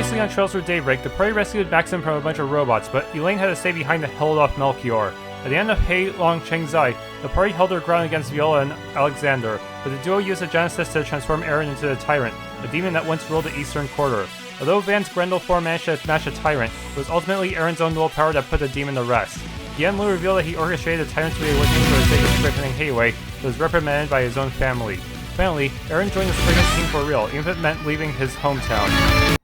Previously on Trails through Daybreak, the party rescued Maxim from a bunch of robots, but Elaine had to stay behind to hold off Melchior. At the end of Hei Long Cheng Zai, the party held their ground against Viola and Alexander, but the duo used the Genesis to transform Eren into the Tyrant, a demon that once ruled the Eastern Quarter. Although Van's Grendel form managed to smash the Tyrant, it was ultimately Eren's own willpower that put the demon to rest. Yen Lu revealed that he orchestrated the Tyrant to be awakening for the sake of strengthening Heiwei, but was reprimanded by his own family. Finally, Eren joined the spriggan team for real, even if it meant leaving his hometown.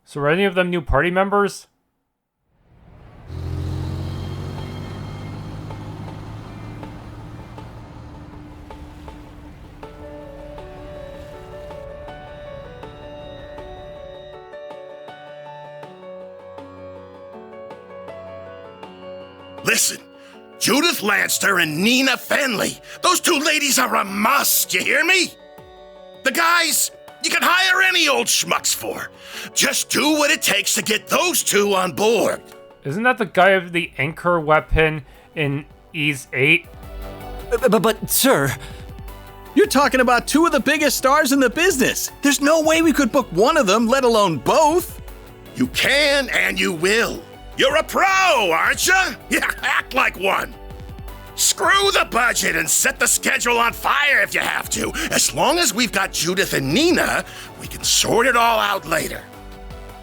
So are any of them new party members? Listen, Judith Lanster and Nina Fenly. Those two ladies are a must, you hear me? The guys, you can hire any old schmucks for. Just do what it takes to get those two on board. Isn't that the guy with the anchor weapon in Ys 8? But, sir... You're talking about two of the biggest stars in the business. There's no way we could book one of them, let alone both. You can and you will. You're a pro, aren't you? Yeah, act like one. Screw the budget and set the schedule on fire if you have to. As long as we've got Judith and Nina, we can sort it all out later.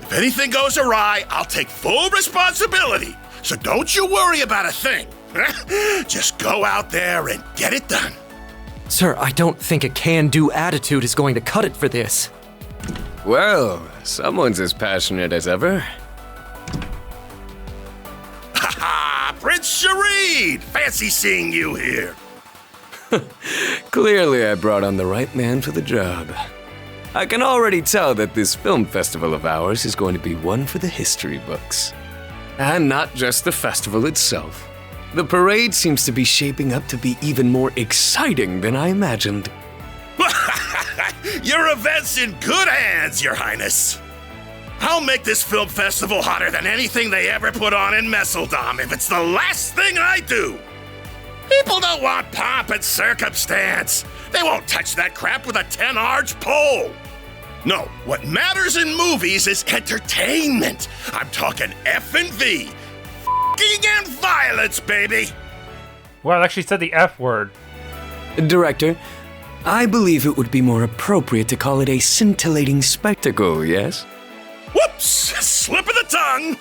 If anything goes awry, I'll take full responsibility. So don't you worry about a thing. Just go out there and get it done. Sir, I don't think a can-do attitude is going to cut it for this. Well, someone's as passionate as ever. Prince Shareed! Fancy seeing you here. Clearly I brought on the right man for the job. I can already tell that this film festival of ours is going to be one for the history books. And not just the festival itself. The parade seems to be shaping up to be even more exciting than I imagined. Your event's in good hands, Your Highness. I'll make this film festival hotter than anything they ever put on in Messeldom if it's the last thing I do. People don't want pomp and circumstance. They won't touch that crap with a 10-arch pole. No, what matters in movies is entertainment. I'm talking F&V. F***ing and violence, baby. Well, it actually said the F word. Director, I believe it would be more appropriate to call it a scintillating spectacle, yes? Whoops! Slip of the tongue!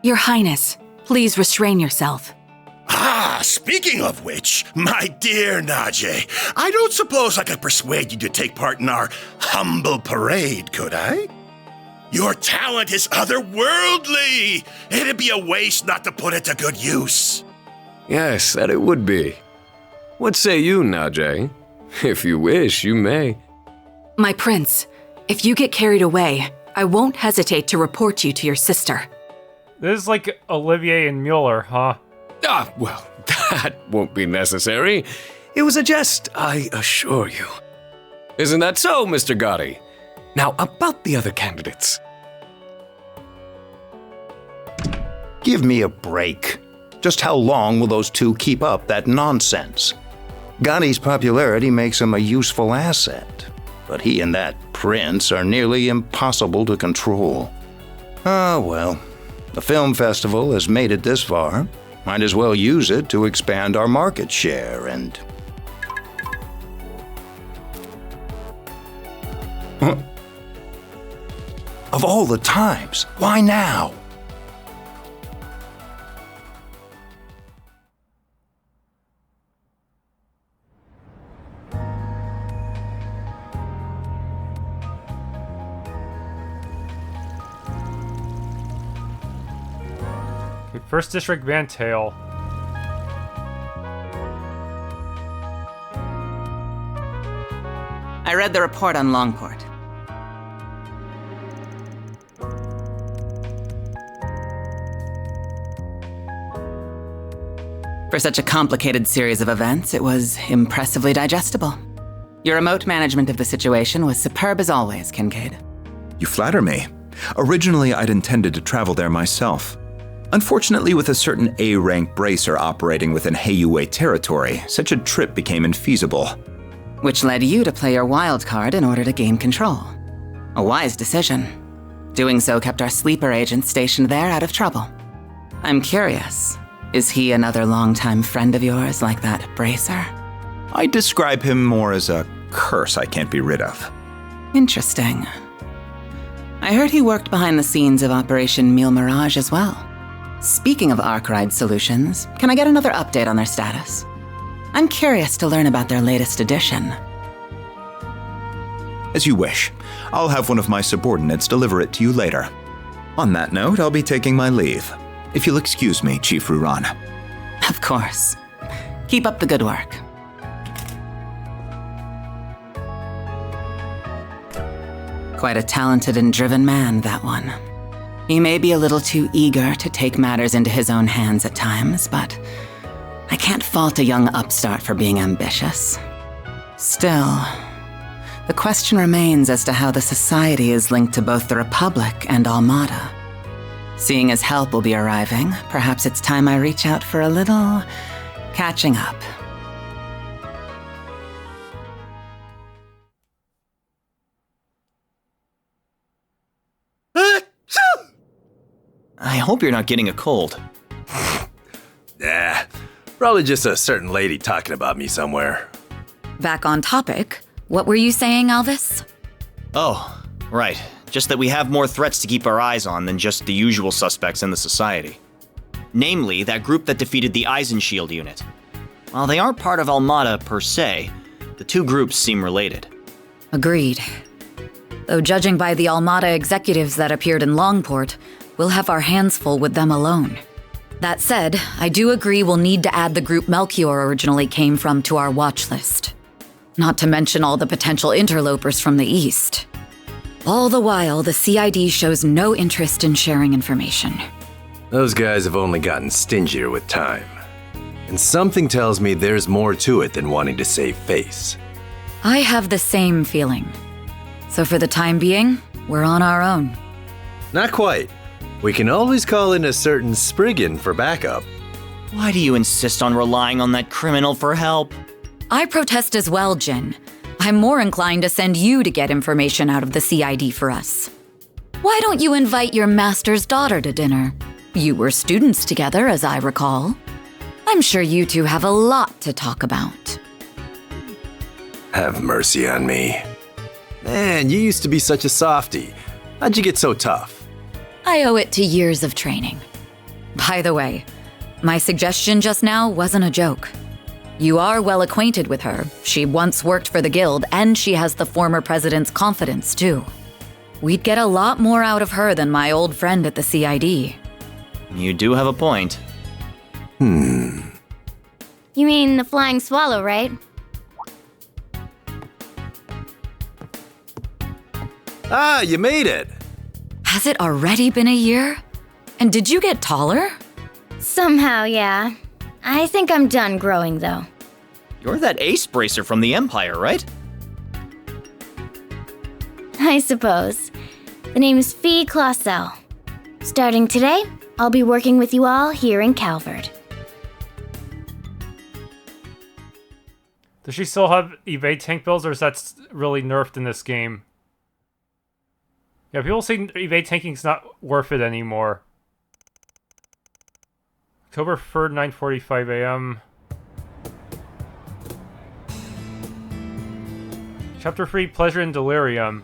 Your Highness, please restrain yourself. Speaking of which, my dear Najee, I don't suppose I could persuade you to take part in our humble parade, could I? Your talent is otherworldly. It'd be a waste not to put it to good use. Yes, that it would be. What say you, Najee? If you wish, you may. My prince, if you get carried away, I won't hesitate to report you to your sister. This is like Olivier and Mueller, huh? Well, that won't be necessary. It was a jest, I assure you. Isn't that so, Mr. Gotti? Now, about the other candidates. Give me a break. Just how long will those two keep up that nonsense? Gotti's popularity makes him a useful asset, but he and that prince are nearly impossible to control. Ah, well, the film festival has made it this far. Might as well use it to expand our market share and... Huh? Of all the times, why now? First District Vantail. I read the report on Longport. For such a complicated series of events, it was impressively digestible. Your remote management of the situation was superb as always, Kincaid. You flatter me. Originally, I'd intended to travel there myself. Unfortunately, with a certain A-rank bracer operating within Heiyue territory, such a trip became infeasible. Which led you to play your wild card in order to gain control. A wise decision. Doing so kept our sleeper agent stationed there out of trouble. I'm curious, is he another longtime friend of yours like that bracer? I'd describe him more as a curse I can't be rid of. Interesting. I heard he worked behind the scenes of Operation Mille Mirage as well. Speaking of Arkride solutions, can I get another update on their status? I'm curious to learn about their latest edition. As you wish. I'll have one of my subordinates deliver it to you later. On that note, I'll be taking my leave. If you'll excuse me, Chief Ruran. Of course. Keep up the good work. Quite a talented and driven man, that one. He may be a little too eager to take matters into his own hands at times, but I can't fault a young upstart for being ambitious. Still, the question remains as to how the Society is linked to both the Republic and Almada. Seeing as help will be arriving, perhaps it's time I reach out for a little catching up. I hope you're not getting a cold. Probably just a certain lady talking about me somewhere. Back on topic, what were you saying, Alvis? Oh, right. Just that we have more threats to keep our eyes on than just the usual suspects in the Society. Namely, that group that defeated the Eisenshield unit. While they aren't part of Almada per se, the two groups seem related. Agreed. Though judging by the Almada executives that appeared in Longport, we'll have our hands full with them alone. That said, I do agree we'll need to add the group Melchior originally came from to our watch list. Not to mention all the potential interlopers from the east. All the while, the CID shows no interest in sharing information. Those guys have only gotten stingier with time. And something tells me there's more to it than wanting to save face. I have the same feeling. So for the time being, we're on our own. Not quite. We can always call in a certain spriggan for backup. Why do you insist on relying on that criminal for help? I protest as well, Jin. I'm more inclined to send you to get information out of the CID for us. Why don't you invite your master's daughter to dinner? You were students together, as I recall. I'm sure you two have a lot to talk about. Have mercy on me. Man, you used to be such a softie. How'd you get so tough? I owe it to years of training. By the way, my suggestion just now wasn't a joke. You are well acquainted with her. She once worked for the guild, and she has the former president's confidence, too. We'd get a lot more out of her than my old friend at the CID. You do have a point. You mean the flying swallow, right? Ah, you made it! Has it already been a year? And did you get taller? Somehow, yeah. I think I'm done growing, though. You're that ace bracer from the Empire, right? I suppose. The name's Fee Clausel. Starting today, I'll be working with you all here in Calvard. Does she still have evade tank builds, or is that really nerfed in this game? Yeah, people say evade tanking's not worth it anymore. October 3rd, 9:45 a.m. Chapter 3, Pleasure and Delirium.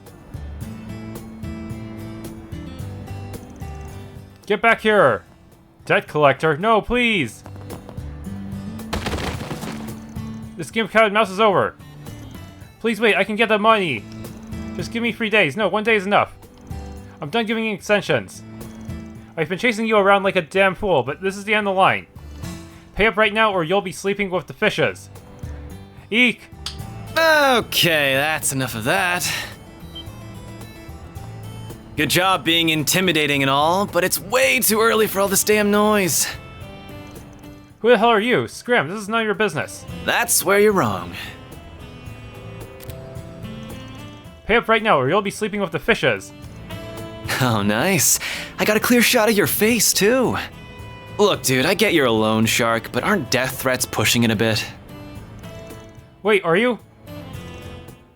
Get back here! Debt collector, no, please! This game of cat and mouse is over. Please wait, I can get the money. Just give me 3 days. No, 1 day is enough. I'm done giving you extensions. I've been chasing you around like a damn fool, but this is the end of the line. Pay up right now or you'll be sleeping with the fishes. Eek! Okay, that's enough of that. Good job being intimidating and all, but it's way too early for all this damn noise. Who the hell are you? Scram, this is none of your business. That's where you're wrong. Pay up right now or you'll be sleeping with the fishes. Oh, nice. I got a clear shot of your face, too. Look, dude, I get you're a loan shark, but aren't death threats pushing it a bit? Wait, are you?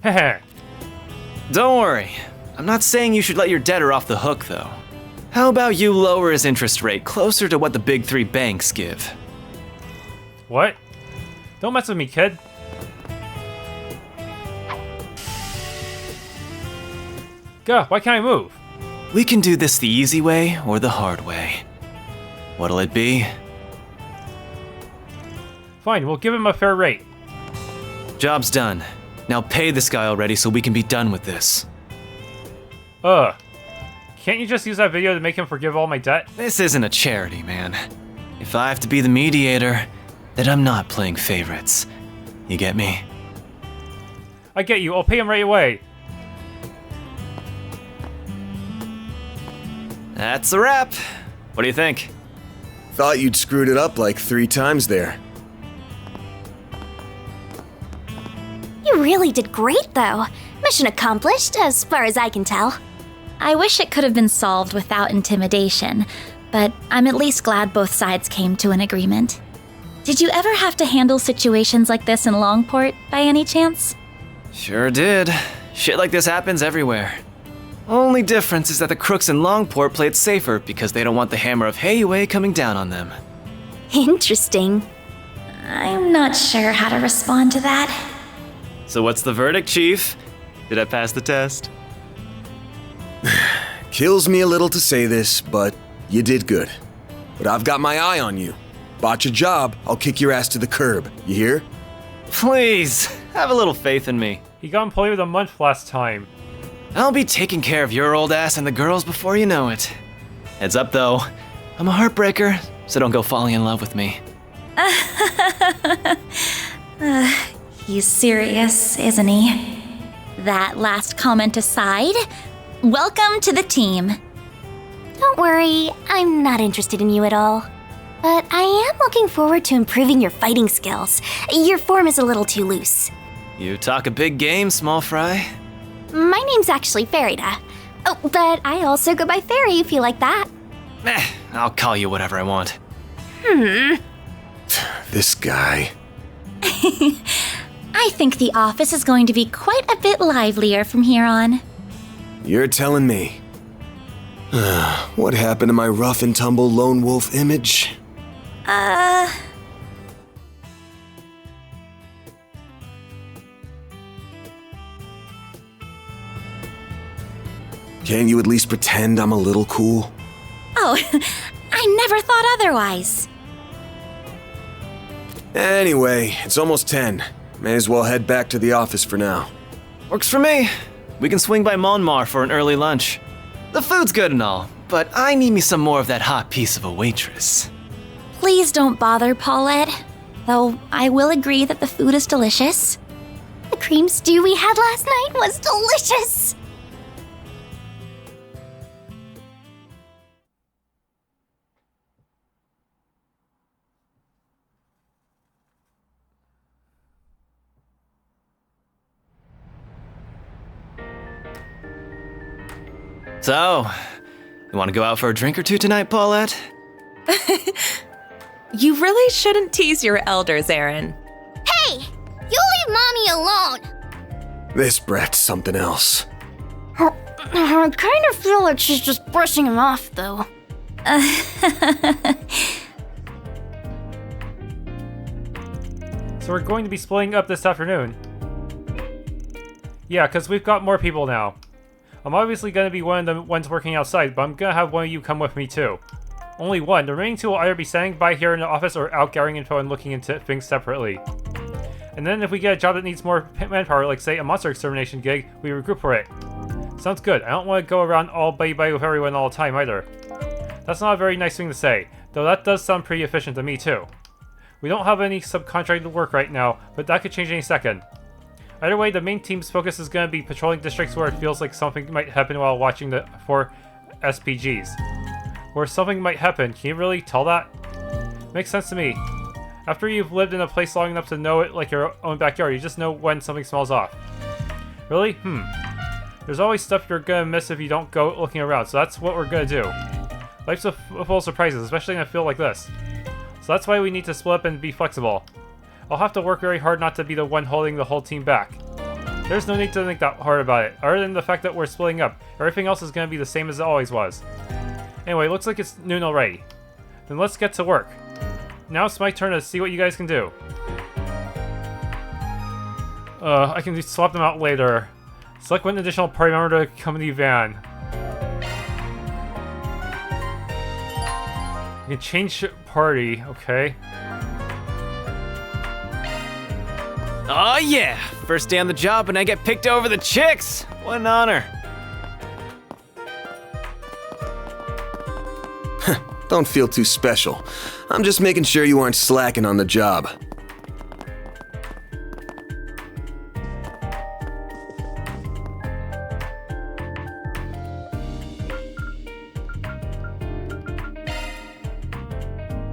Heh. Don't worry. I'm not saying you should let your debtor off the hook, though. How about you lower his interest rate closer to what the big three banks give? What? Don't mess with me, kid. Gah, why can't I move? We can do this the easy way or the hard way. What'll it be? Fine, we'll give him a fair rate. Job's done. Now pay this guy already so we can be done with this. Can't you just use that video to make him forgive all my debt? This isn't a charity, man. If I have to be the mediator, then I'm not playing favorites. You get me? I get you, I'll pay him right away. That's a wrap. What do you think? Thought you'd screwed it up like 3 times there. You really did great, though. Mission accomplished, as far as I can tell. I wish it could have been solved without intimidation, but I'm at least glad both sides came to an agreement. Did you ever have to handle situations like this in Longport, by any chance? Sure did. Shit like this happens everywhere. Only difference is that the crooks in Longport play it safer because they don't want the hammer of Hayway coming down on them. Interesting. I'm not sure how to respond to that. So what's the verdict, Chief? Did I pass the test? Kills me a little to say this, but you did good. But I've got my eye on you. Botch a job, I'll kick your ass to the curb. You hear? Please, have a little faith in me. He got employed with a month last time. I'll be taking care of your old ass and the girls before you know it. Heads up, though. I'm a heartbreaker, so don't go falling in love with me. He's serious, isn't he? That last comment aside, welcome to the team. Don't worry, I'm not interested in you at all. But I am looking forward to improving your fighting skills. Your form is a little too loose. You talk a big game, small fry. My name's actually Ferida. Oh, but I also go by Feri if you like that. I'll call you whatever I want. This guy. I think the office is going to be quite a bit livelier from here on. You're telling me. What happened to my rough and tumble lone wolf image? Can't you at least pretend I'm a little cool? Oh, I never thought otherwise. Anyway, it's almost 10. May as well head back to the office for now. Works for me. We can swing by Monmar for an early lunch. The food's good and all, but I need me some more of that hot piece of a waitress. Please don't bother, Paulette. Though I will agree that the food is delicious. The cream stew we had last night was delicious. So, you want to go out for a drink or two tonight, Paulette? You really shouldn't tease your elders, Aaron. Hey! You leave Mommy alone! This brat's something else. I kind of feel like she's just brushing him off, though. So we're going to be splitting up this afternoon. Yeah, because we've got more people now. I'm obviously going to be one of the ones working outside, but I'm going to have one of you come with me too. Only one. The remaining two will either be standing by here in the office or out gathering info and looking into things separately. And then if we get a job that needs more manpower, like say a monster extermination gig, we regroup for it. Sounds good. I don't want to go around all buddy-buddy with everyone all the time either. That's not a very nice thing to say, though that does sound pretty efficient to me too. We don't have any subcontracted work right now, but that could change any second. Either way, the main team's focus is going to be patrolling districts where it feels like something might happen while watching the 4 SPGs. Where something might happen, can you really tell that? Makes sense to me. After you've lived in a place long enough to know it like your own backyard, you just know when something smells off. Really? There's always stuff you're gonna miss if you don't go looking around, so that's what we're gonna do. Life's full of surprises, especially in a field like this. So that's why we need to split up and be flexible. I'll have to work very hard not to be the one holding the whole team back. There's no need to think that hard about it. Other than the fact that we're splitting up, everything else is gonna be the same as it always was. Anyway, looks like it's noon already. Then let's get to work. Now it's my turn to see what you guys can do. I can swap them out later. Select one additional party member to accompany van. You can change party, okay. Oh yeah! First day on the job and I get picked over the chicks! What an honor. Don't feel too special. I'm just making sure you aren't slacking on the job.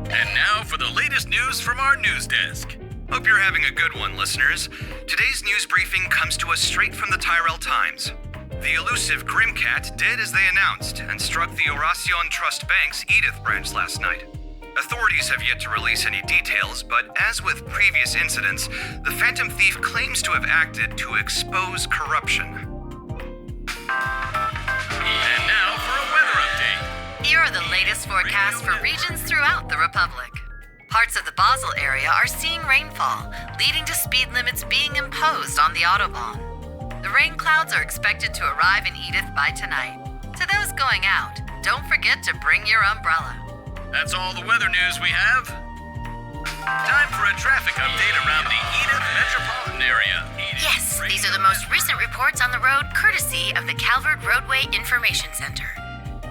And now for the latest news from our news desk. Hope you're having a good one, listeners. Today's news briefing comes to us straight from the Tyrell Times. The elusive Grimcat did as they announced and struck the Oracion Trust Bank's Edith branch last night. Authorities have yet to release any details, but as with previous incidents, the Phantom Thief claims to have acted to expose corruption. And now for a weather update. Here are the latest forecasts for regions throughout the Republic. Parts of the Basel area are seeing rainfall, leading to speed limits being imposed on the Autobahn. The rain clouds are expected to arrive in Edith by tonight. To those going out, don't forget to bring your umbrella. That's all the weather news we have. Time for a traffic update around the Edith metropolitan area. Yes, these are the most recent reports on the road courtesy of the Calvard Roadway Information Center.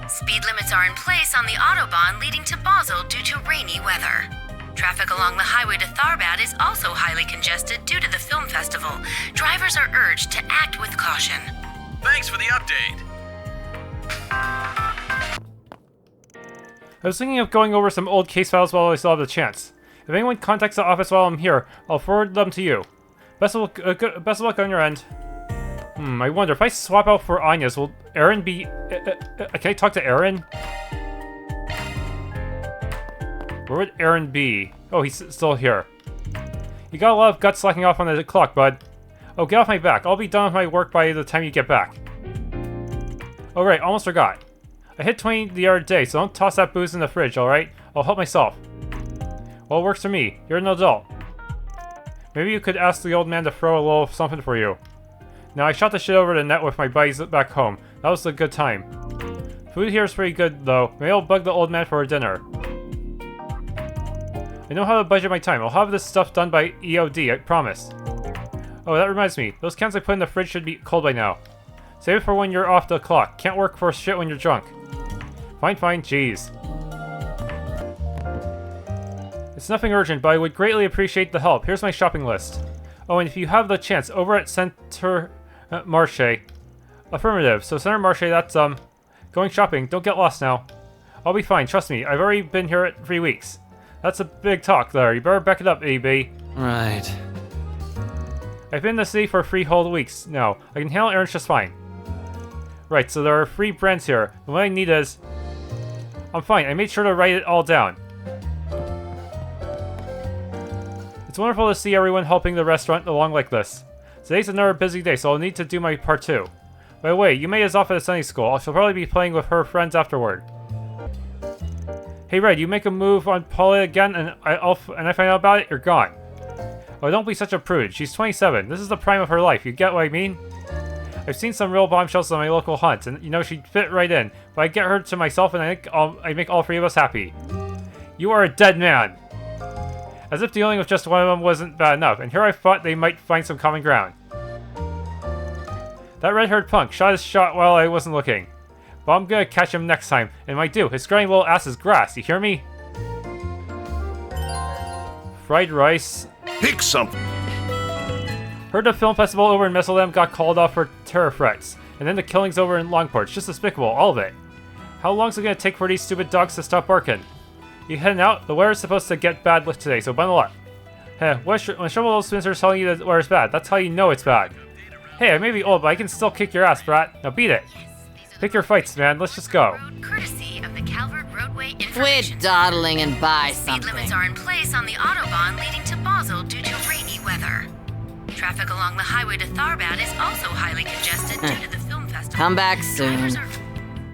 Speed limits are in place on the Autobahn leading to Basel due to rainy weather. Traffic along the highway to Tharbad is also highly congested due to the film festival. Drivers are urged to act with caution. Thanks for the update. I was thinking of going over some old case files while I still have the chance. If anyone contacts the office while I'm here, I'll forward them to you. Best of luck on your end. I wonder, if I swap out for Agnes, will Aaron be... can I talk to Aaron? Where would Aaron be? Oh, he's still here. You got a lot of guts slacking off on the clock, bud. Oh, get off my back. I'll be done with my work by the time you get back. Oh right, almost forgot. I hit 20 the other day, so don't toss that booze in the fridge, alright? I'll help myself. Well, it works for me. You're an adult. Maybe you could ask the old man to throw a little something for you. Now, I shot the shit over the net with my buddies back home. That was a good time. Food here is pretty good, though. Maybe I'll bug the old man for a dinner. I know how to budget my time. I'll have this stuff done by EOD, I promise. Oh, that reminds me. Those cans I put in the fridge should be cold by now. Save it for when you're off the clock. Can't work for shit when you're drunk. Fine, jeez. It's nothing urgent, but I would greatly appreciate the help. Here's my shopping list. Oh, and if you have the chance, over at Center Marche. Affirmative. So Center Marche, that's, going shopping. Don't get lost now. I'll be fine, trust me. I've already been here at 3 weeks. That's a big talk there. You better back it up, AB. Right. I've been in the city for 3 whole weeks now. I can handle errands just fine. Right, so there are 3 brands here. The one I need is... I'm fine. I made sure to write it all down. It's wonderful to see everyone helping the restaurant along like this. Today's another busy day, so I'll need to do my part too. By the way, Yume is off at a Sunday school. She'll probably be playing with her friends afterward. Hey Red, you make a move on Paula again and I find out about it, you're gone. Oh, don't be such a prude. She's 27. This is the prime of her life. You get what I mean? I've seen some real bombshells on my local hunts, and you know she'd fit right in. But I get her to myself, and I think I make all three of us happy. You are a dead man. As if dealing with just one of them wasn't bad enough, and here I thought they might find some common ground. That red-haired punk shot his shot while I wasn't looking. But I'm gonna catch him next time, and I do. His scrawny little ass is grass, you hear me? Fried rice. Pick something. Heard the film festival over in Messeldam got called off for terror threats, and then the killings over in Longport. It's just despicable, all of it. How long's it gonna take for these stupid dogs to stop barking? You heading out? The weather's supposed to get bad today, so bundle up. Heh, when Shovel Old Spencer's telling you that the weather's bad, that's how you know it's bad. Hey, I may be old, but I can still kick your ass, brat. Now beat it. Pick your fights, man. Let's just go. Courtesy of the Calvard Roadway Quit dawdling and buy something. Speed limits are in place on the Autobahn leading to Basel due to rainy weather. Traffic along the highway to Tharbad is also highly congested due to the film festival. Come back soon.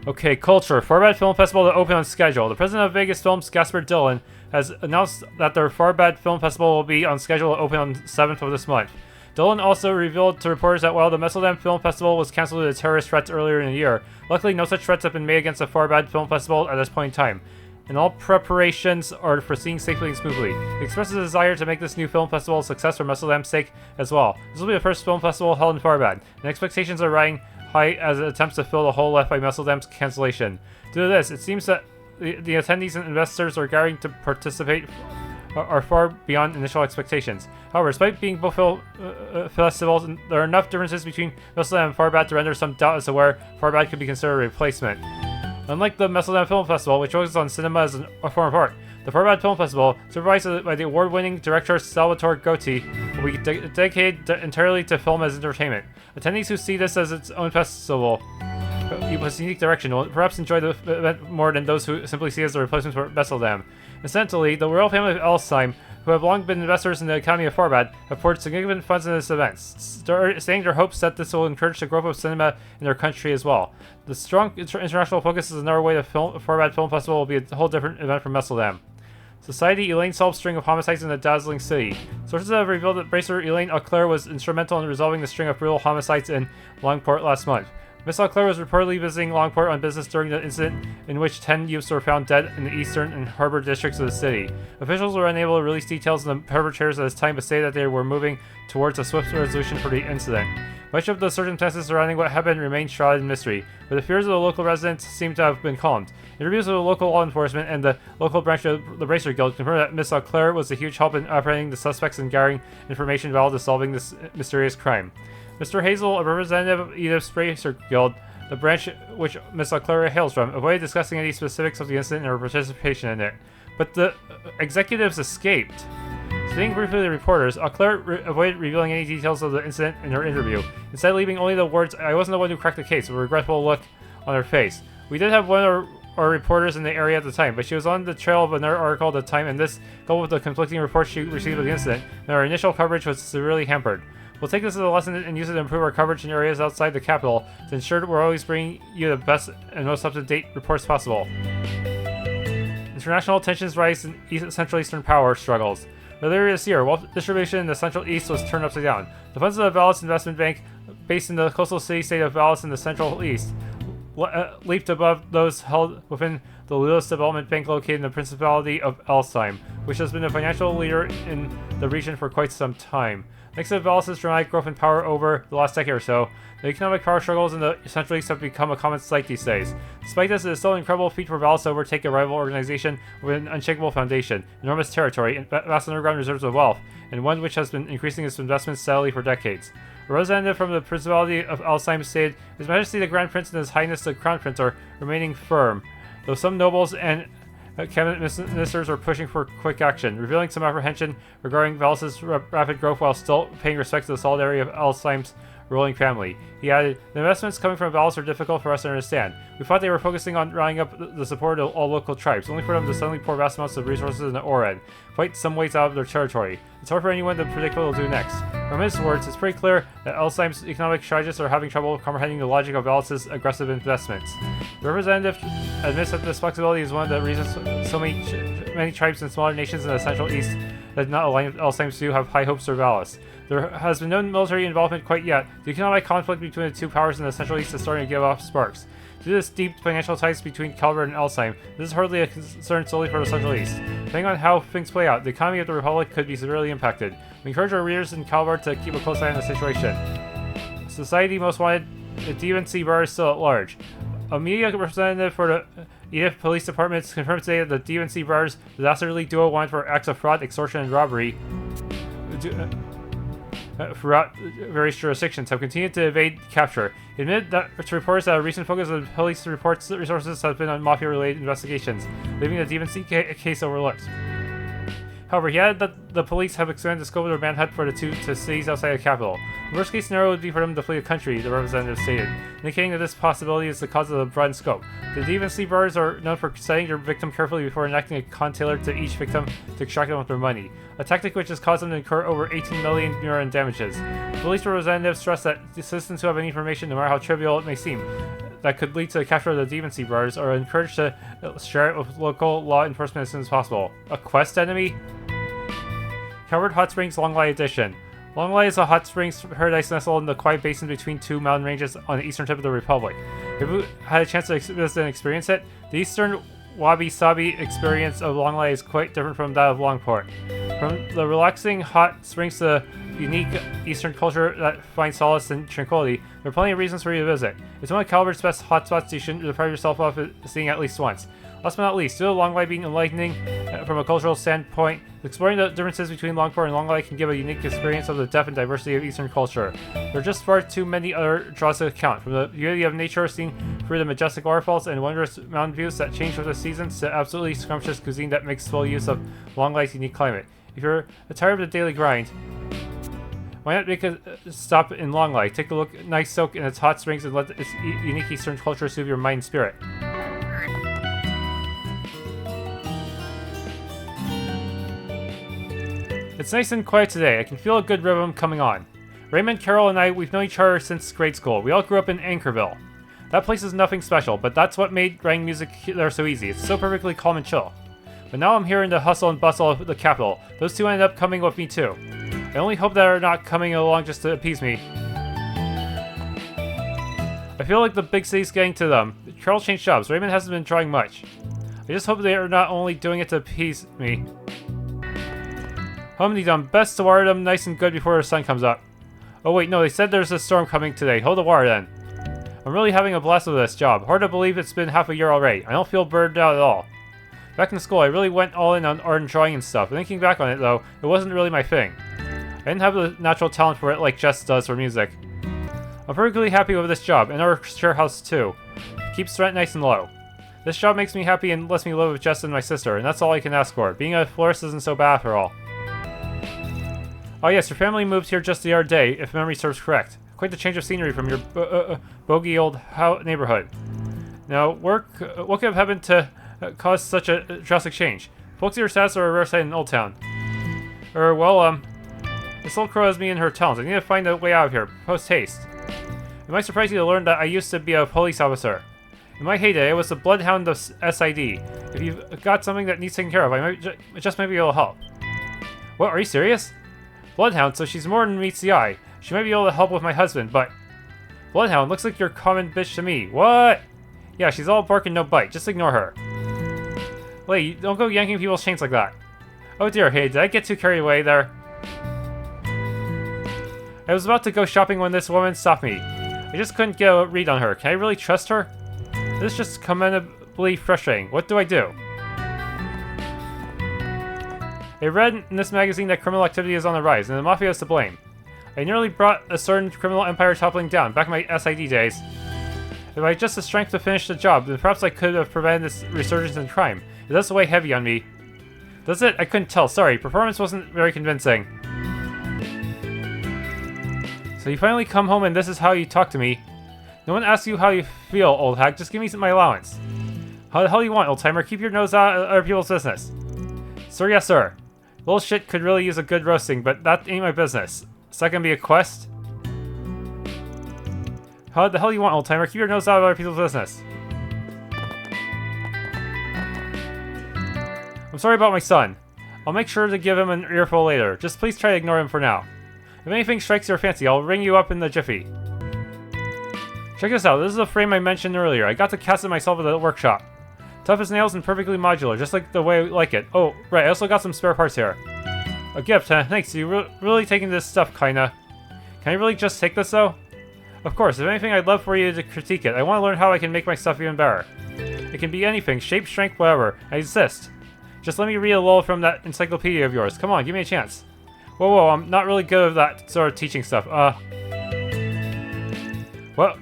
Okay, culture. Tharbad Film Festival to open on schedule. The president of Vegasfilms, Gasper Dillon, has announced that their Tharbad Film Festival will be on schedule to open on 7th of this month. Dillon also revealed to reporters that while the Messeldam Film Festival was cancelled due to terrorist threats earlier in the year, luckily no such threats have been made against the Tharbad Film Festival at this point in time, and all preparations are proceeding safely and smoothly. He expresses a desire to make this new film festival a success for Messeldam's sake as well. This will be the first film festival held in Tharbad, and expectations are riding high as it attempts to fill the hole left by Messeldam's cancellation. Due to this, it seems that the attendees and investors are gathering to participate are far beyond initial expectations. However, despite being both festivals, there are enough differences between Messeldam and Tharbad to render some doubt as to where Tharbad could be considered a replacement. Unlike the Messeldam Film Festival, which focuses on cinema as a form of art, the Tharbad Film Festival, supervised by the award-winning director Salvatore Gotti, will be dedicated entirely to film as entertainment. Attendees who see this as its own festival with a unique direction will perhaps enjoy the event more than those who simply see it as a replacement for Messeldam. Incidentally, the royal family of Elsheim, who have long been investors in the economy of Tharbad, have poured significant funds into this event, stating their hopes that this will encourage the growth of cinema in their country as well. The strong international focus is another way the Tharbad Film Festival will be a whole different event from Messeldam. Society, Elaine solved a string of homicides in a dazzling city. Sources have revealed that Bracer Elaine Auclair was instrumental in resolving the string of brutal homicides in Longport last month. Miss Auclair was reportedly visiting Longport on business during the incident in which 10 youths were found dead in the eastern and harbor districts of the city. Officials were unable to release details on the perpetrators at this time, but say that they were moving towards a swift resolution for the incident. Much of the circumstances surrounding what happened remain shrouded in mystery, but the fears of the local residents seem to have been calmed. Interviews with the local law enforcement and the local branch of the Bracer Guild confirmed that Miss Auclair was a huge help in apprehending the suspects and gathering information vital to solving this mysterious crime. Mr. Hazel, a representative of Edith's Bracer Guild, the branch which Miss Auclair hails from, avoided discussing any specifics of the incident and her participation in it. But the executives escaped. Speaking briefly to the reporters, Auclair avoided revealing any details of the incident in her interview, instead leaving only the words, "I wasn't the one who cracked the case," with a regretful look on her face. We did have one of our reporters in the area at the time, but she was on the trail of another article at the time, and this, coupled with the conflicting reports she received of the incident, and our initial coverage was severely hampered. We'll take this as a lesson and use it to improve our coverage in areas outside the capital to ensure that we're always bringing you the best and most up-to-date reports possible. International tensions rise in Central Eastern power struggles. Earlier this year, wealth distribution in the Central East was turned upside down. The funds of the Vallis Investment Bank, based in the coastal city-state of Vallis in the Central East, leaped above those held within the Lewis Development Bank located in the Principality of Elsheim, which has been a financial leader in the region for quite some time. Thanks to Vallis' dramatic growth in power over the last decade or so, the economic power struggles in the Central East have become a common sight these days. Despite this, it is still an incredible feat for Vallis to overtake a rival organization with an unshakable foundation, enormous territory, and vast underground reserves of wealth, and one which has been increasing its investments steadily for decades. A representative from the Principality of Elsheim stated, "His Majesty the Grand Prince and His Highness the Crown Prince are remaining firm, though some nobles and cabinet ministers are pushing for quick action, revealing some apprehension regarding Vallis' rapid growth while still paying respect to the solidarity of Elsheim's ruling family. He added, the investments coming from Valis are difficult for us to understand. We thought they were focusing on rounding up the support of all local tribes, only for them to suddenly pour vast amounts of resources into Oren, fight some ways out of their territory. It's hard for anyone to predict what they'll do next. From his words, it's pretty clear that Elsheim's economic strategists are having trouble comprehending the logic of Valis's aggressive investments. The representative admits that this flexibility is one of the reasons so many tribes and smaller nations in the Central East that do not align with Elsheim's view have high hopes for Valis. There has been no military involvement quite yet. The economic conflict between the two powers in the Central East is starting to give off sparks. Due to this deep financial ties between Calvard and Elsheim, this is hardly a concern solely for the Central East. Depending on how things play out, the economy of the Republic could be severely impacted. We encourage our readers in Calvard to keep a close eye on the situation. Society most wanted, the DNC bar is still at large. A media representative for the Edith Police Department confirmed today that the DNC Bar's dastardly duo wanted for acts of fraud, extortion, and robbery throughout various jurisdictions have continued to evade capture. He admitted that to reports that a recent focus of police reports resources have been on mafia-related investigations, leaving the DNC case overlooked. However, he added that the police have expanded the scope of their manhunt for the two to cities outside the capital. The worst case scenario would be for them to flee the country, the representative stated, indicating that this possibility is the cause of the broadened scope. The DNC bars are known for studying their victim carefully before enacting a con tailored to each victim to extract them with their money, a tactic which has caused them to incur over 18 million euro in damages. The police representative stressed that the citizens who have any information, no matter how trivial it may seem, that could lead to the capture of the DNC bars are encouraged to share it with local law enforcement as soon as possible. A quest enemy? Calvard Hot Springs Longlai Edition. Longlai is a hot springs paradise nestled in the quiet basin between two mountain ranges on the eastern tip of the Republic. If you had a chance to visit and experience it, the eastern wabi-sabi experience of Longlai is quite different from that of Longport. From the relaxing hot springs to the unique eastern culture that finds solace and tranquility, there are plenty of reasons for you to visit. It's one of Calvard's best hotspots you should deprive yourself of seeing at least once. Last but not least, due to Longlai being enlightening from a cultural standpoint, exploring the differences between Longport and Longlai can give a unique experience of the depth and diversity of Eastern culture. There are just far too many other draws to account, from the beauty of nature seen through the majestic waterfalls and wondrous mountain views that change with the seasons to absolutely scrumptious cuisine that makes full use of Longlai's unique climate. If you're tired of the daily grind, why not make a stop in Longlai? Take a look, nice soak in its hot springs and let its unique Eastern culture soothe your mind and spirit. It's nice and quiet today. I can feel a good rhythm coming on. Raymond, Carol, and I, we've known each other since grade school. We all grew up in Anchorville. That place is nothing special, but that's what made writing music there so easy. It's so perfectly calm and chill. But now I'm here in the hustle and bustle of the capital. Those two ended up coming with me too. I only hope they're not coming along just to appease me. I feel like the big city's getting to them. Carol changed jobs. Raymond hasn't been trying much. I just hope they are not only doing it to appease me. Hum-de-dum, best to wire them nice and good before the sun comes up. Oh wait, no, they said there's a storm coming today. Hold the wire then. I'm really having a blast with this job. Hard to believe it's been half a year already. I don't feel burned out at all. Back in school, I really went all in on art and drawing and stuff. Thinking back on it though, it wasn't really my thing. I didn't have the natural talent for it like Jess does for music. I'm perfectly happy with this job, and our share house too. Keeps rent nice and low. This job makes me happy and lets me live with Jess and my sister, and that's all I can ask for. Being a florist isn't so bad after all. Oh yes, your family moved here just the other day, if memory serves correct. Quite the change of scenery from your bogey old neighborhood. Now, what could have happened to cause such a drastic change? Folks here status are Riverside in Old Town. This old crow has me in her talons. I need to find a way out of here, post haste. It might surprise you to learn that I used to be a police officer. In my heyday, I was the bloodhound of SID. If you've got something that needs taken care of, I might be able to help. What, are you serious? Bloodhound, so she's more than meets the eye. She might be able to help with my husband, but... Bloodhound, looks like your common bitch to me. What? Yeah, she's all bark and no bite. Just ignore her. Lady, don't go yanking people's chains like that. Oh dear, hey, did I get too carried away there? I was about to go shopping when this woman stopped me. I just couldn't get a read on her. Can I really trust her? This is just commendably frustrating. What do I do? I read in this magazine that criminal activity is on the rise, and the mafia is to blame. I nearly brought a certain criminal empire toppling down, back in my SID days. If I had just the strength to finish the job, then perhaps I could have prevented this resurgence in crime. It does weigh heavy on me. Does it? I couldn't tell, sorry. Performance wasn't very convincing. So you finally come home and this is how you talk to me. No one asks you how you feel, old hag. Just give me my allowance. How the hell do you want, old timer? Keep your nose out of other people's business. Sir, yes, sir. Little shit could really use a good roasting, but that ain't my business. Is that gonna be a quest? How the hell do you want, old timer? Keep your nose out of other people's business. I'm sorry about my son. I'll make sure to give him an earful later. Just please try to ignore him for now. If anything strikes your fancy, I'll ring you up in the jiffy. Check this out. This is a frame I mentioned earlier. I got to cast it myself at the workshop. Tough as nails and perfectly modular, just like the way I like it. Oh, right, I also got some spare parts here. A gift, huh? Thanks, you really taking this stuff, kinda. Can I really just take this, though? Of course, if anything, I'd love for you to critique it. I want to learn how I can make my stuff even better. It can be anything, shape, strength, whatever. I insist. Just let me read a little from that encyclopedia of yours. Come on, give me a chance. Whoa, I'm not really good at that sort of teaching stuff. Well,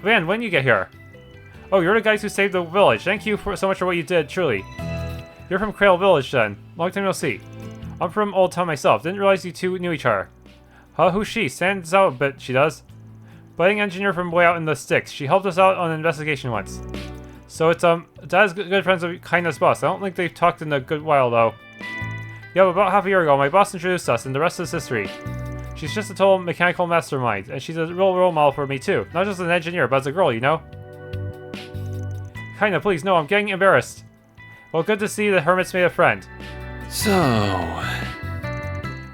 Van, when did you get here? Oh, you're the guys who saved the village. Thank you so much for what you did, truly. You're from Cradle Village, then. Long time no see. I'm from Old Town myself. Didn't realize you two knew each other. Huh, who's she? Stands out a bit, she does. Budding engineer from way out in the sticks. She helped us out on an investigation once. So it's, Dad's good friends with Kindness boss. I don't think they've talked in a good while, though. Yeah, about half a year ago, my boss introduced us, and the rest is history. She's just a total mechanical mastermind, and she's a real role model for me, too. Not just an engineer, but as a girl, you know? Kinda, please, no, I'm getting embarrassed. Well, good to see the Hermit's made a friend. So...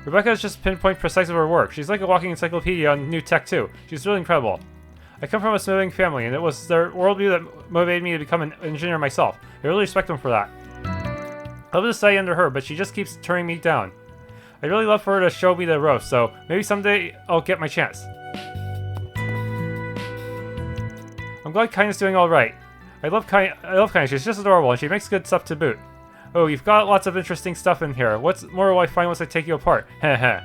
Rebecca's just pinpoint precise of her work. She's like a walking encyclopedia on new tech, too. She's really incredible. I come from a smithing family, and it was their worldview that motivated me to become an engineer myself. I really respect them for that. I love to study under her, but she just keeps turning me down. I'd really love for her to show me the ropes, so maybe someday I'll get my chance. I'm glad Kindness doing alright. I love Kindness, she's just adorable, and she makes good stuff to boot. Oh, you've got lots of interesting stuff in here. What more will I find once I take you apart? Heh.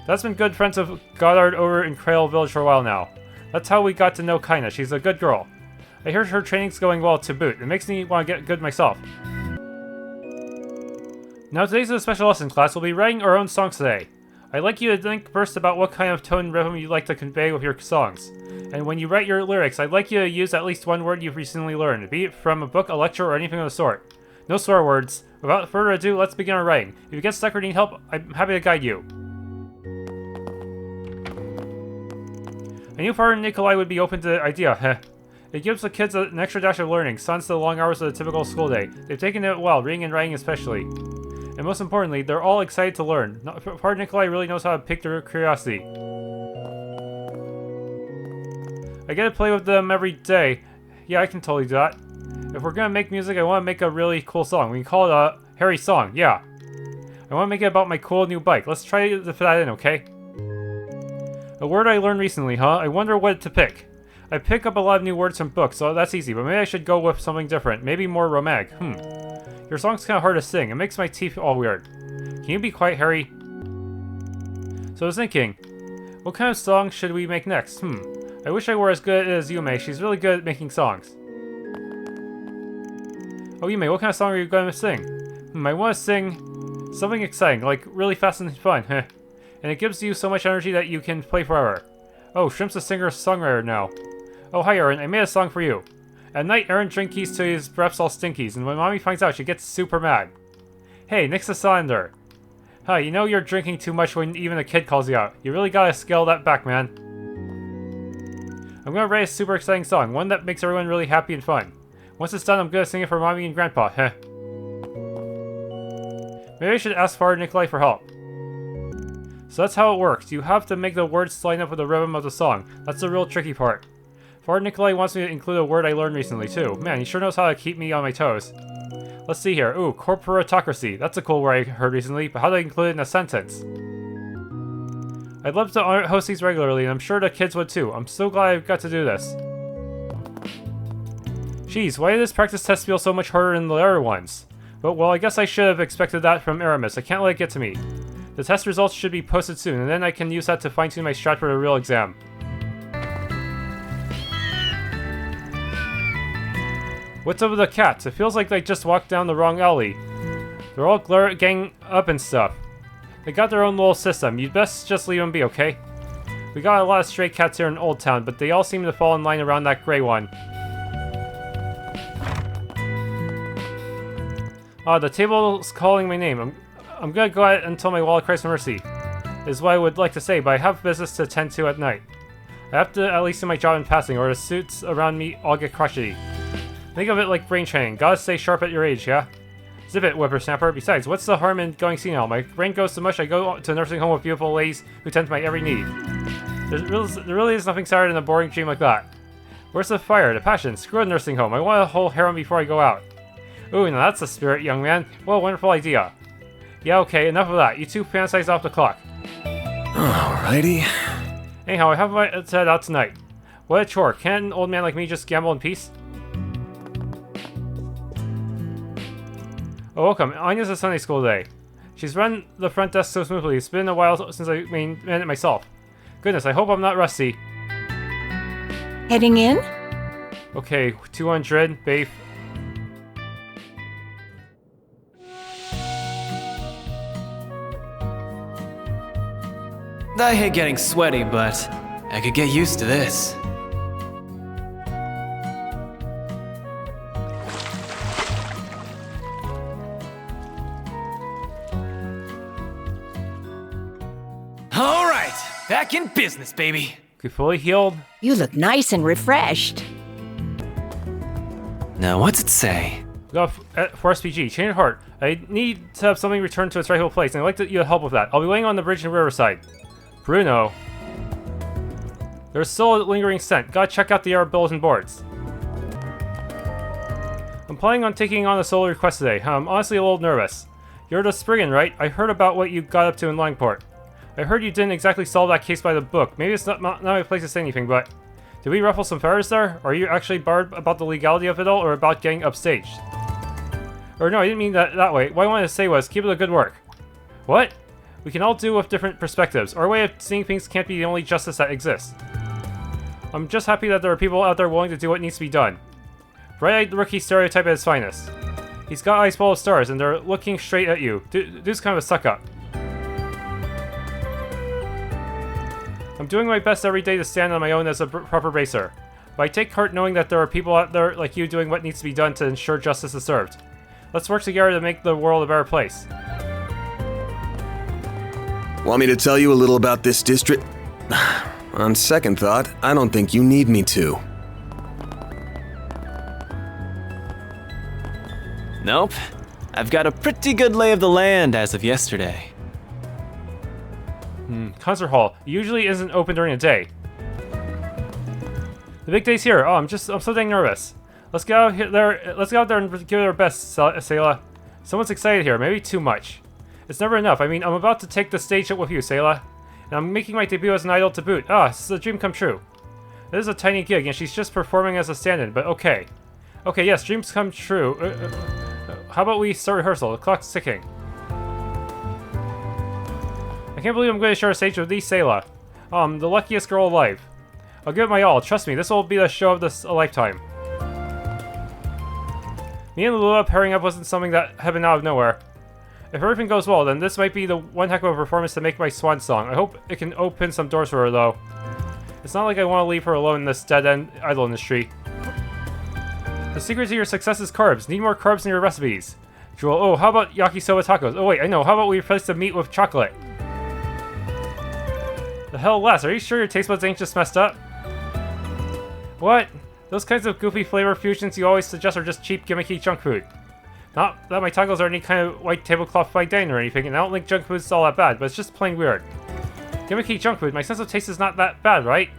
Dad's been good friends with Goddard over in Cradle Village for a while now. That's how we got to know Kindness. She's a good girl. I hear her training's going well to boot. It makes me want to get good myself. Now today's a special lesson class. We'll be writing our own songs today. I'd like you to think first about what kind of tone and rhythm you'd like to convey with your songs. And when you write your lyrics, I'd like you to use at least one word you've recently learned, be it from a book, a lecture, or anything of the sort. No swear words. Without further ado, let's begin our writing. If you get stuck or need help, I'm happy to guide you. I knew Father Nikolai would be open to the idea, heh. It gives the kids an extra dash of learning, sans the long hours of the typical school day. They've taken it well, reading and writing especially. And most importantly, they're all excited to learn. Father Nikolai really knows how to pique their curiosity. I get to play with them every day. Yeah, I can totally do that. If we're gonna make music, I want to make a really cool song. We can call it a Harry song, yeah. I want to make it about my cool new bike. Let's try to fit that in, okay? A word I learned recently, huh? I wonder what to pick. I pick up a lot of new words from books, so that's easy, but maybe I should go with something different. Maybe more romantic. Your song's kind of hard to sing. It makes my teeth all weird. Can you be quiet, Harry? So I was thinking, what kind of song should we make next? I wish I were as good as Yume. She's really good at making songs. Oh, Yume, what kind of song are you going to sing? I want to sing something exciting, like really fast and fun, and it gives you so much energy that you can play forever. Oh, Shrimp's a singer-songwriter now. Oh, hi, Aaron. I made a song for you. At night, Aaron drinkies till his breath's all stinkies, and when Mommy finds out, she gets super mad. Hey, nix the cylinder. Huh, you know you're drinking too much when even a kid calls you out. You really gotta scale that back, man. I'm gonna write a super exciting song, one that makes everyone really happy and fun. Once it's done, I'm gonna sing it for Mommy and Grandpa, heh. Maybe I should ask Father Nikolai for help. So that's how it works. You have to make the words line up with the rhythm of the song. That's the real tricky part. Father Nikolai wants me to include a word I learned recently, too. Man, he sure knows how to keep me on my toes. Let's see here. Ooh, corporatocracy. That's a cool word I heard recently, but how do I include it in a sentence? I'd love to host these regularly, and I'm sure the kids would too. I'm so glad I got to do this. Jeez, why did this practice test feel so much harder than the other ones? But, well, I guess I should have expected that from Aramis. I can't let it get to me. The test results should be posted soon, and then I can use that to fine-tune my strat for the real exam. What's up with the cats? It feels like they just walked down the wrong alley. They're all gang up and stuff. They got their own little system. You'd best just leave them be, okay? We got a lot of stray cats here in Old Town, but they all seem to fall in line around that gray one. The table's calling my name. I'm gonna go out and tell my wallet cries for mercy. Is what I would like to say, but I have business to attend to at night. I have to at least do my job in passing, or the suits around me all get crotchety. Think of it like brain training. Gotta stay sharp at your age, yeah? Zip it, whippersnapper. Besides, what's the harm in going senile? My brain goes so much I go to a nursing home with beautiful ladies who tend to my every need. There really is nothing sadder than a boring dream like that. Where's the fire, the passion? Screw a nursing home. I want a whole harem before I go out. Ooh, now that's the spirit, young man. What a wonderful idea. Yeah, okay, enough of that. You two fantasize off the clock. Alrighty. Anyhow, I have my head out tonight. What a chore. Can't an old man like me just gamble in peace? Oh, welcome. Agnes is Sunday school today. She's run the front desk so smoothly. It's been a while since I ran it myself. Goodness, I hope I'm not rusty. Heading in? Okay, 200, babe. I hate getting sweaty, but I could get used to this. Alright, back in business, baby. Okay, fully healed. You look nice and refreshed. Now, what's it say? Got Force PG, change your heart. I need to have something returned to its rightful place, and I'd like you to help with that. I'll be waiting on the bridge in Riverside. Bruno. There's still a lingering scent. Gotta check out the air bulletin boards. I'm planning on taking on a solo request today. I'm honestly a little nervous. You're the spriggan, right? I heard about what you got up to in Longport. I heard you didn't exactly solve that case by the book. Maybe it's not my place to say anything, but... Did we ruffle some feathers there? Are you actually barred about the legality of it all, or about getting upstaged? Or no, I didn't mean that way. What I wanted to say was, keep it a good work. What? We can all do with different perspectives. Our way of seeing things can't be the only justice that exists. I'm just happy that there are people out there willing to do what needs to be done. Bright-eyed rookie stereotype at its finest. He's got eyes full of stars, and they're looking straight at you. Dude's kind of a suck-up. I'm doing my best every day to stand on my own as a proper racer. But I take heart knowing that there are people out there like you doing what needs to be done to ensure justice is served. Let's work together to make the world a better place. Want me to tell you a little about this district? On second thought, I don't think you need me to. Nope. I've got a pretty good lay of the land as of yesterday. Concert hall. It usually isn't open during the day. The big day's here. Oh, I'm so dang nervous. Let's get out there and give it our best, Sayla. Someone's excited here, maybe too much. It's never enough. I mean, I'm about to take the stage up with you, Sayla. And I'm making my debut as an idol to boot. This is a dream come true. It is a tiny gig, and she's just performing as a stand-in, but okay. Okay, yes, dreams come true. How about we start rehearsal? The clock's ticking. I can't believe I'm going to share a stage with thee, Sayla. The luckiest girl alive. I'll give it my all. Trust me, this will be the show of a lifetime. Me and Lula pairing up wasn't something that happened out of nowhere. If everything goes well, then this might be the one heck of a performance to make my swan song. I hope it can open some doors for her, though. It's not like I want to leave her alone in this dead-end idol industry. The secret to your success is carbs. Need more carbs in your recipes. Jewel, oh, how about yakisoba tacos? Oh wait, I know. How about we replace the meat with chocolate? The hell, Les, are you sure your taste buds ain't just messed up? What? Those kinds of goofy flavor fusions you always suggest are just cheap, gimmicky junk food. Not that my tacos are any kind of white tablecloth fine dining or anything, and I don't think junk food's all that bad, but it's just plain weird. Gimmicky junk food, my sense of taste is not that bad, right?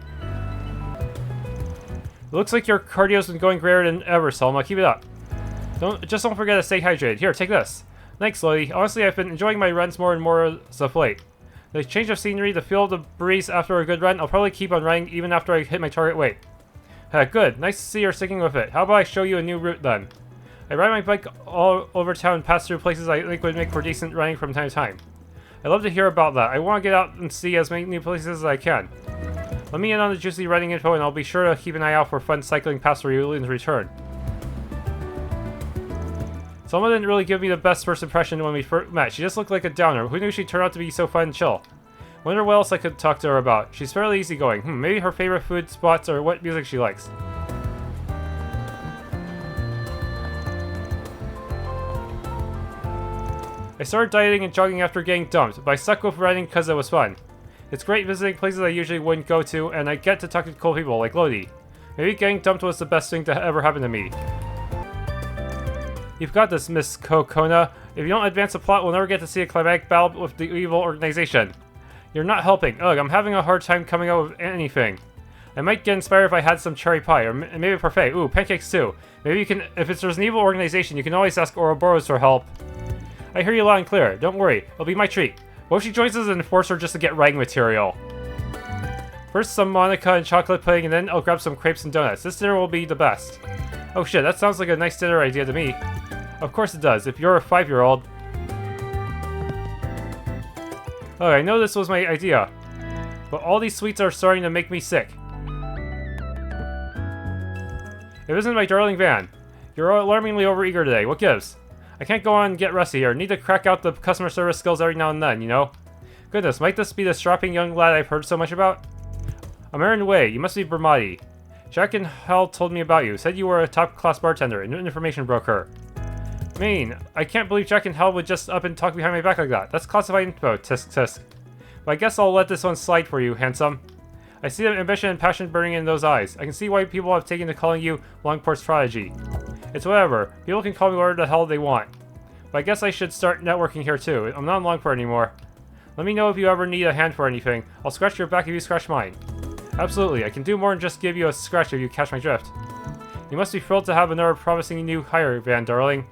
It looks like your cardio's been going greater than ever, Selma. Keep it up. Just don't forget to stay hydrated. Here, take this. Thanks, Lily. Honestly, I've been enjoying my runs more and more as of late. The change of scenery, the feel of the breeze after a good run, I'll probably keep on running even after I hit my target weight. Good. Nice to see you're sticking with it. How about I show you a new route then? I ride my bike all over town and pass through places I think would make for decent running from time to time. I'd love to hear about that. I want to get out and see as many new places as I can. Let me in on the juicy running info and I'll be sure to keep an eye out for fun cycling past where you return. Someone didn't really give me the best first impression when we first met. She just looked like a downer. Who knew she'd turn out to be so fun and chill? Wonder what else I could talk to her about. She's fairly easygoing. Maybe her favorite food spots or what music she likes. I started dieting and jogging after getting dumped, but I stuck with running because it was fun. It's great visiting places I usually wouldn't go to, and I get to talk to cool people like Lodi. Maybe getting dumped was the best thing to ever happen to me. You've got this, Miss Kokona. If you don't advance the plot, we'll never get to see a climatic battle with the evil organization. You're not helping. Ugh, I'm having a hard time coming up with anything. I might get inspired if I had some cherry pie, or maybe a parfait. Ooh, pancakes too. Maybe you can, if there's an evil organization, you can always ask Ouroboros for help. I hear you loud and clear. Don't worry, it'll be my treat. What if she joins us as an enforcer just to get writing material? First some Monica and chocolate pudding, and then I'll grab some crepes and donuts. This dinner will be the best. Oh shit, that sounds like a nice dinner idea to me. Of course it does, if you're a 5-year-old. Oh, I know this was my idea, but all these sweets are starting to make me sick. It isn't my darling van. You're alarmingly overeager today. What gives? I can't go on and get rusty here. Need to crack out the customer service skills every now and then, you know? Goodness, might this be the strapping young lad I've heard so much about? I'm Aaron Way. You must be Bermati. Jack and Hal told me about you. Said you were a top-class bartender and information broker. Mean, I can't believe Jack and Hal would just up and talk behind my back like that. That's classified info, tisk tisk. But I guess I'll let this one slide for you, handsome. I see the ambition and passion burning in those eyes. I can see why people have taken to calling you Longport's prodigy. It's whatever. People can call me whatever the hell they want. But I guess I should start networking here too. I'm not in Longport anymore. Let me know if you ever need a hand for anything. I'll scratch your back if you scratch mine. Absolutely, I can do more than just give you a scratch if you catch my drift. You must be thrilled to have another promising new hire, Van darling.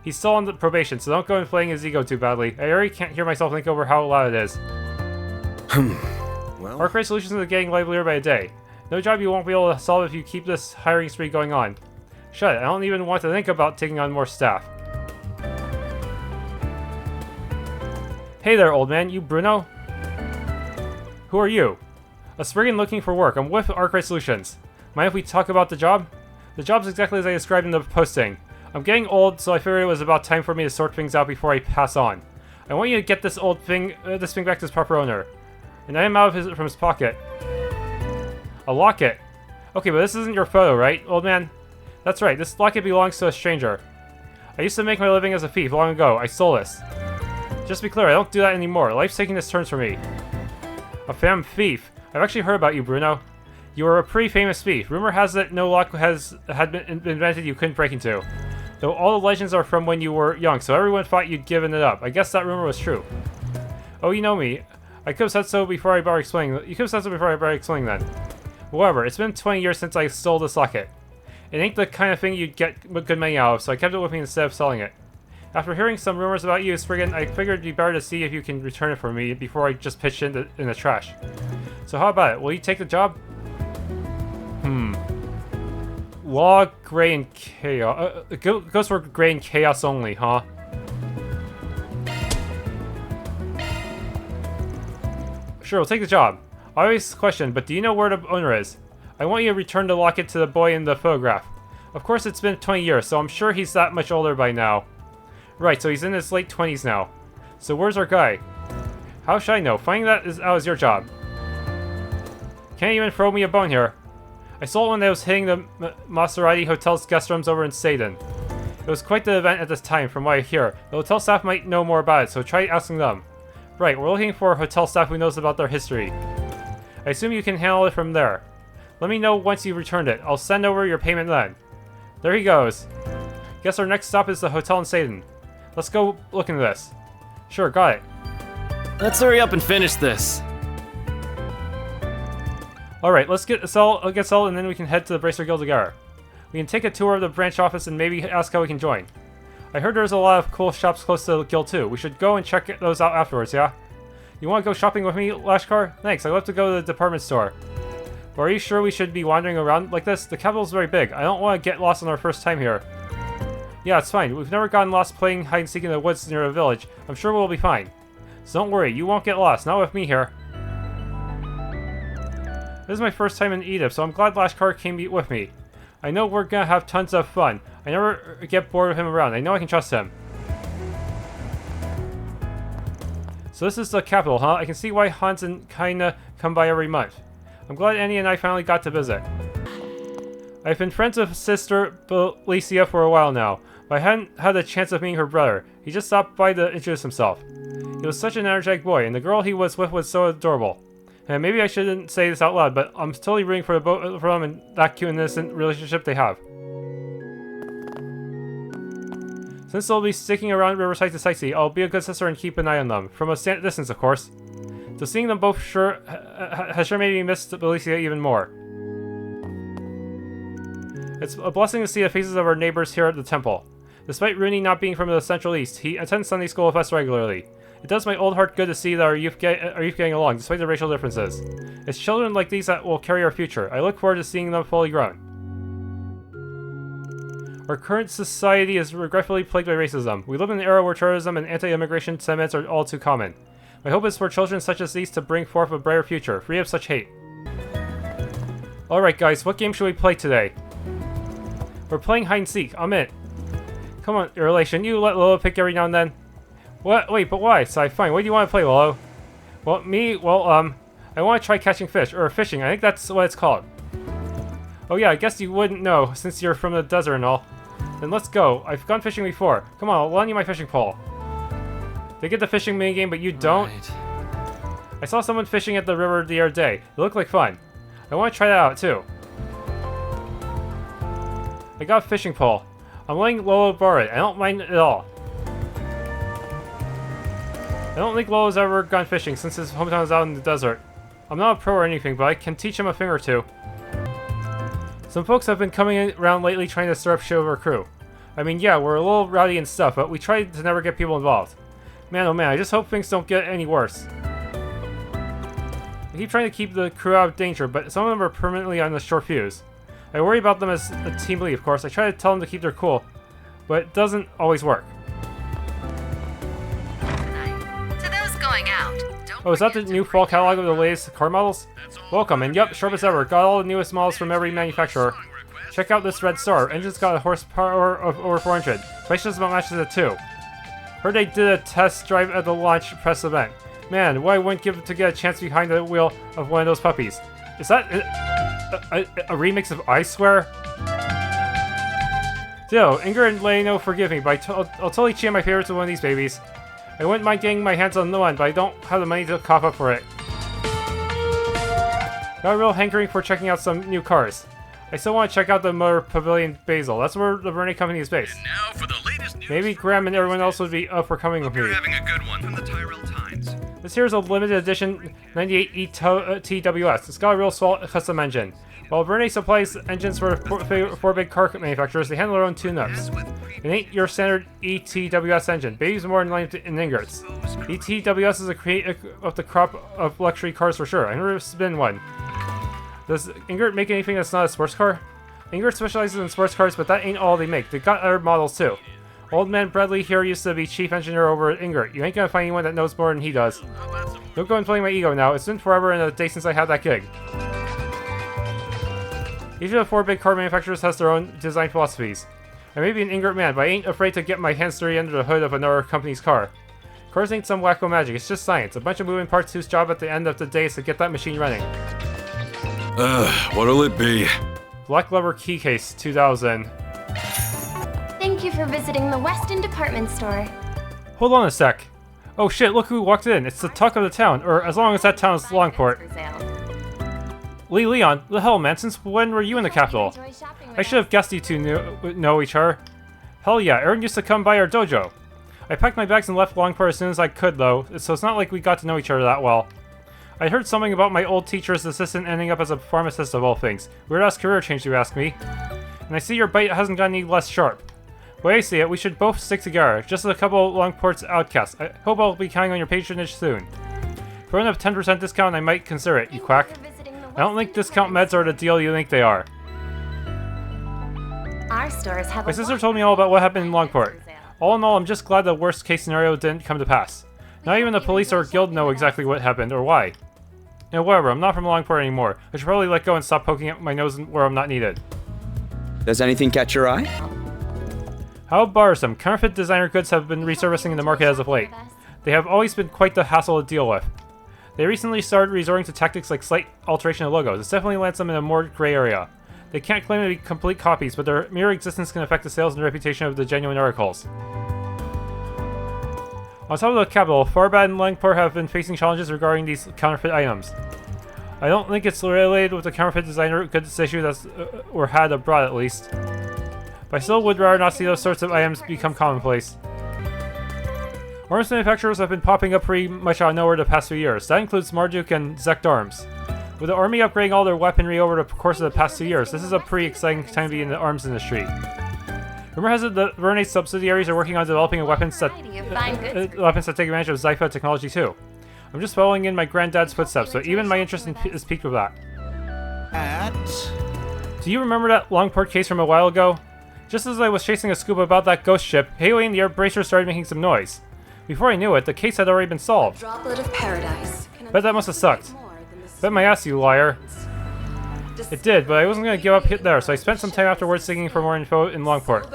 He's still on the probation, so don't go inflating his ego too badly. I already can't hear myself think over how loud it is. Well, Arkride Solutions is getting livelier by the day. No job you won't be able to solve if you keep this hiring spree going on. Shut it, I don't even want to think about taking on more staff. Hey there, old man, you Bruno? Who are you? A spriggan looking for work. I'm with Arkride Solutions. Mind if we talk about the job? The job's exactly as I described in the posting. I'm getting old, so I figured it was about time for me to sort things out before I pass on. I want you to get this old thing, this thing back to its proper owner. And I am out of from his pocket. A locket? Okay, but this isn't your photo, right, old man? That's right, this locket belongs to a stranger. I used to make my living as a thief long ago. I stole this. Just to be clear, I don't do that anymore. Life's taking its turns for me. A femme thief? I've actually heard about you, Bruno. You were a pretty famous thief. Rumor has it no lock had been invented you couldn't break into. Though all the legends are from when you were young, so everyone thought you'd given it up. I guess that rumor was true. Oh, you know me. I could have said so before I bother explaining. You could have said so before I bother explaining then. However, it's been 20 years since I stole this locket. It ain't the kind of thing you'd get good money out of, so I kept it with me instead of selling it. After hearing some rumors about you, Spriggan, I figured it'd be better to see if you can return it for me before I just pitch it in the trash. So how about it? Will you take the job? Law, gray, and chaos. It goes for gray and chaos only, huh? Sure, we'll take the job. Obvious question, but do you know where the owner is? I want you to return the locket to the boy in the photograph. Of course, it's been 20 years, so I'm sure he's that much older by now. Right, so he's in his late 20s now. So where's our guy? How should I know? Finding that out is your job. Can't even throw me a bone here. I saw it when I was hitting the Maserati Hotel's guest rooms over in Sadin. It was quite the event at this time, from what I hear. The hotel staff might know more about it, so try asking them. Right, we're looking for hotel staff who knows about their history. I assume you can handle it from there. Let me know once you've returned it. I'll send over your payment then. There he goes. Guess our next stop is the hotel in Sadin. Let's go look into this. Sure, got it. Let's hurry up and finish this. Alright, let's get settled, and then we can head to the Bracer Guild together. We can take a tour of the branch office and maybe ask how we can join. I heard there's a lot of cool shops close to the guild too. We should go and check those out afterwards, yeah? You want to go shopping with me, Lashkar? Thanks, I love to go to the department store. But are you sure we should be wandering around like this? The capital's very big. I don't want to get lost on our first time here. Yeah, it's fine. We've never gotten lost playing hide and seek in the woods near a village. I'm sure we'll be fine. So don't worry, you won't get lost. Not with me here. This is my first time in Edith, so I'm glad Lashkar came with me. I know we're gonna have tons of fun. I never get bored of him around. I know I can trust him. So this is the capital, huh? I can see why Hansen kinda come by every month. I'm glad Annie and I finally got to visit. I've been friends with Sister Belicia for a while now, but I hadn't had a chance of meeting her brother. He just stopped by to introduce himself. He was such an energetic boy, and the girl he was with was so adorable. And maybe I shouldn't say this out loud, but I'm totally rooting for them and that cute and innocent relationship they have. Since they'll be sticking around Riverside to sightsee, I'll be a good sister and keep an eye on them. From a distance, of course. So seeing them both has sure made me miss Belicia even more. It's a blessing to see the faces of our neighbors here at the temple. Despite Rooney not being from the Central East, he attends Sunday school with us regularly. It does my old heart good to see that our youth getting along, despite the racial differences. It's children like these that will carry our future. I look forward to seeing them fully grown. Our current society is regretfully plagued by racism. We live in an era where terrorism and anti-immigration sentiments are all too common. My hope is for children such as these to bring forth a brighter future, free of such hate. Alright guys, what game should we play today? We're playing hide and seek. I'm in. Come on, your relation, you let Lolo pick every now and then. What? Wait, but why? So fine. What do you want to play, Lolo? Well, me? Well, I want to try catching fish, or fishing. I think that's what it's called. Oh yeah, I guess you wouldn't know, since you're from the desert and all. Then let's go. I've gone fishing before. Come on, I'll lend you my fishing pole. They get the fishing minigame, but you don't? Right. I saw someone fishing at the river the other day. It looked like fun. I want to try that out, too. I got a fishing pole. I'm letting Lolo borrow it. I don't mind it at all. I don't think Lolo's ever gone fishing since his hometown is out in the desert. I'm not a pro or anything, but I can teach him a thing or two. Some folks have been coming around lately trying to stir up shit with our crew. I mean, yeah, we're a little rowdy and stuff, but we try to never get people involved. Man, oh man, I just hope things don't get any worse. I keep trying to keep the crew out of danger, but some of them are permanently on the short fuse. I worry about them as a team lead, of course. I try to tell them to keep their cool, but it doesn't always work. Going out. Oh, is that the new fall catalog of the latest car models? Welcome, and yup, sharp as ever. Got all the newest models from every manufacturer. Check out this red Star. Engine's got a horsepower of over 400. Price just about matches it too. Heard they did a test drive at the launch press event. Man, what I wouldn't give to get a chance behind the wheel of one of those puppies. Is that a remix of I Swear? Still, Ingrid and Leno forgive me, but I'll totally cheat my favorites with one of these babies. I wouldn't mind getting my hands on the one, but I don't have the money to cough up for it. Got a real hankering for checking out some new cars. I still want to check out the Motor Pavilion Basel. That's where the Verne company is based. And now for the latest news. Maybe Graham and everyone else would be up for coming with me. You're having a good one from the Tyrell Times. This here is a limited edition 98 TWS. It's got a real swell custom engine. While Verne supplies engines for four big car manufacturers, they handle their own tune-ups. It ain't your standard ETWS engine. Baby's more in line in ingots. ETWS is a create of the crop of luxury cars for sure. I've never been one. Does Ingert make anything that's not a sports car? Ingert specializes in sports cars, but that ain't all they make. They got other models too. Old man Bradley here used to be chief engineer over at Ingert. You ain't gonna find anyone that knows more than he does. Don't go and play my ego now. It's been forever and a day since I had that gig. Each of the four big car manufacturers has their own design philosophies. I may be an Ingert man, but I ain't afraid to get my hands dirty under the hood of another company's car. Cars ain't some wacko magic, it's just science. A bunch of moving parts whose job at the end of the day is to get that machine running. What'll it be? Black Leather Key Case 2000. Thank you for visiting the Weston Department Store. Hold on a sec. Oh shit, look who walked in. It's the talk of the town, or as long as that town is Longport. Lee Leon, the hell man, since when were you in the capital? I should have guessed you two know each other. Hell yeah, Aaron used to come by our dojo. I packed my bags and left Longport as soon as I could though, so it's not like we got to know each other that well. I heard something about my old teacher's assistant ending up as a pharmacist of all things. Weird ass career change, you ask me. And I see your bite hasn't gotten any less sharp. The way I see it, we should both stick together, just as a couple of Longport's outcasts. I hope I'll be counting on your patronage soon. For a 10% discount, I might consider it, you quack. I don't think discount meds are the deal you think they are. Our stores have My sister told me all about what happened in Longport. All in all, I'm just glad the worst case scenario didn't come to pass. Not even the police or guild know exactly what happened or why. And whatever, I'm not from Longport anymore. I should probably let go and stop poking at my nose where I'm not needed. Does anything catch your eye? How bothersome. Counterfeit designer goods have been resurfacing in the market as of late. They have always been quite the hassle to deal with. They recently started resorting to tactics like slight alteration of logos. This definitely lands them in a more gray area. They can't claim to be complete copies, but their mere existence can affect the sales and reputation of the genuine articles. On top of the capital, Tharbad and Langport have been facing challenges regarding these counterfeit items. I don't think it's related with the counterfeit designer goods issue that's or had abroad at least. But I still would rather not see those sorts of items become commonplace. Arms manufacturers have been popping up pretty much out of nowhere the past few years. That includes Marduk and Zect Arms. With the army upgrading all their weaponry over the course of the past 2 years, this is a pretty exciting time to be in the arms industry. Rumor has it that Verne's subsidiaries are working on developing weapons that take advantage of Zypha technology too. I'm just following in my granddad's footsteps, so even my interest is piqued with that. Do you remember that Longport case from a while ago? Just as I was chasing a scoop about that ghost ship, Haley and the air bracer started making some noise. Before I knew it, the case had already been solved. Droplet of paradise. Bet that must have sucked. Bet my ass, you liar. It did, but I wasn't going to give up there, so I spent some time afterwards digging for more info in Longport.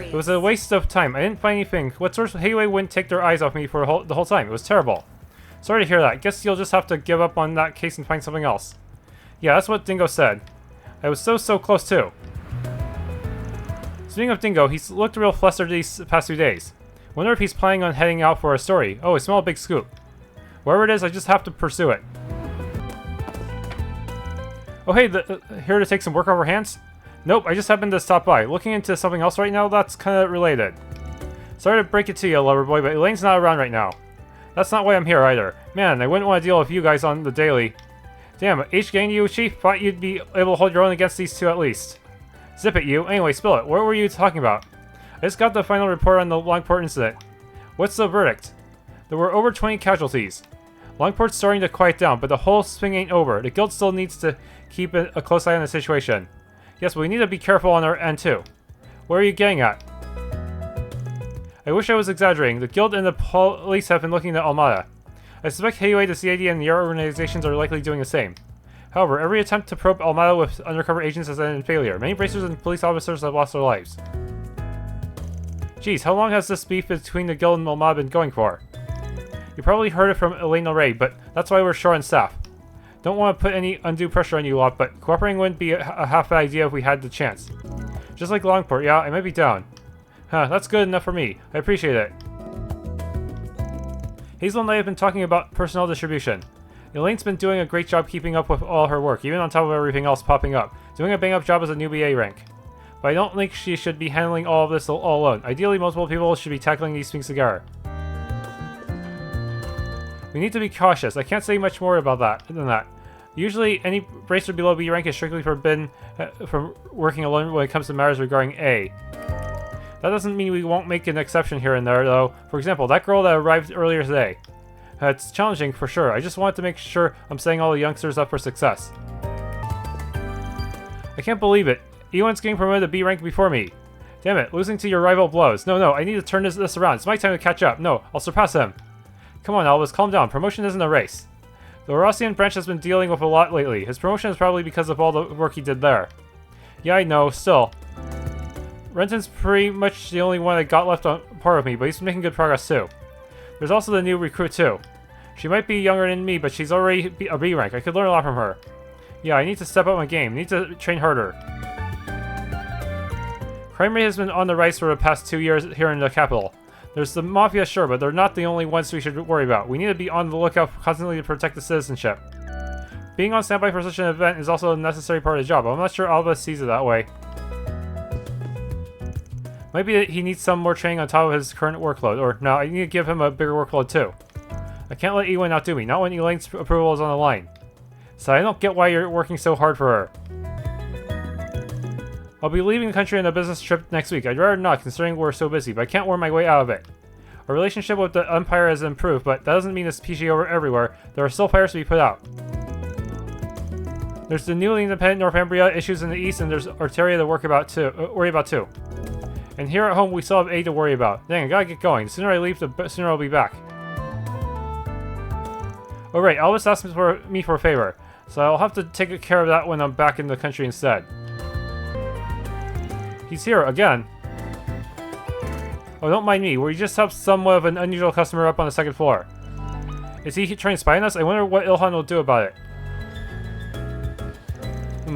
It was a waste of time. I didn't find anything. What source Haley wouldn't take their eyes off me for the whole time. It was terrible. Sorry to hear that. Guess you'll just have to give up on that case and find something else. Yeah, that's what Dingo said. I was so close too. Speaking of Dingo, he's looked real flustered these past few days. Wonder if he's planning on heading out for a story. Oh, I smell a big scoop. Wherever it is, I just have to pursue it. Oh hey, here to take some work off our hands? Nope, I just happened to stop by. Looking into something else right now that's kinda related. Sorry to break it to you, lover boy, but Elaine's not around right now. That's not why I'm here either. Man, I wouldn't want to deal with you guys on the daily. Damn, H-gang you, Chief? Thought you'd be able to hold your own against these two at least. Zip it, you. Anyway, spill it. What were you talking about? I just got the final report on the Longport incident. What's the verdict? There were over 20 casualties. Longport's starting to quiet down, but the whole thing ain't over. The guild still needs to keep a close eye on the situation. Yes, but we need to be careful on our end too. Where are you getting at? I wish I was exaggerating. The guild and the police have been looking at Almada. I suspect Hayway, the CAD, and the other organizations are likely doing the same. However, every attempt to probe Almada with undercover agents has ended in failure. Many bracers and police officers have lost their lives. Geez, how long has this beef between the guild and Almada been going for? You probably heard it from Elaine Ray, but that's why we're short on staff. Don't want to put any undue pressure on you lot, but cooperating wouldn't be a half-bad idea if we had the chance. Just like Longport, yeah, I might be down. Huh, that's good enough for me. I appreciate it. Hazel and I have been talking about personnel distribution. Elaine's been doing a great job keeping up with all her work, even on top of everything else popping up. Doing a bang-up job as a newbie A rank. But I don't think she should be handling all of this all alone. Ideally, multiple people should be tackling these things together. We need to be cautious. I can't say much more about than that. Usually, any bracer below B rank is strictly forbidden from working alone when it comes to matters regarding A. That doesn't mean we won't make an exception here and there, though. For example, that girl that arrived earlier today. It's challenging for sure. I just wanted to make sure I'm setting all the youngsters up for success. I can't believe it. Ewan's getting promoted to B rank before me. Damn it, losing to your rival blows. No, I need to turn this around. It's my time to catch up. No, I'll surpass him. Come on, Albus, calm down. Promotion isn't a race. The Rossian branch has been dealing with a lot lately. His promotion is probably because of all the work he did there. Yeah, I know, still. Renton's pretty much the only one that got left on par with me, but he's making good progress too. There's also the new recruit too. She might be younger than me, but she's already a B rank. I could learn a lot from her. Yeah, I need to step up my game. I need to train harder. Crime rate has been on the rise for the past 2 years here in the capital. There's the mafia, sure, but they're not the only ones we should worry about. We need to be on the lookout constantly to protect the citizenship. Being on standby for such an event is also a necessary part of the job, but I'm not sure Alba sees it that way. Maybe he needs some more training on top of his current workload, or no, I need to give him a bigger workload too. I can't let Ewan outdo me, not when Elaine's approval is on the line. So I don't get why you're working so hard for her. I'll be leaving the country on a business trip next week. I'd rather not, considering we're so busy, but I can't worm my way out of it. Our relationship with the Empire has improved, but that doesn't mean it's peachy over everywhere. There are still fires to be put out. There's the newly independent Northumbria issues in the east, and there's Arteria to worry about too. And here at home, we still have A to worry about. Dang, I gotta get going. The sooner I leave, the sooner I'll be back. Oh right, Elvis asked me for a favor, so I'll have to take care of that when I'm back in the country instead. He's here again. Oh, don't mind me. We just have somewhat of an unusual customer up on the second floor. Is he trying to spy on us? I wonder what Ilhan will do about it.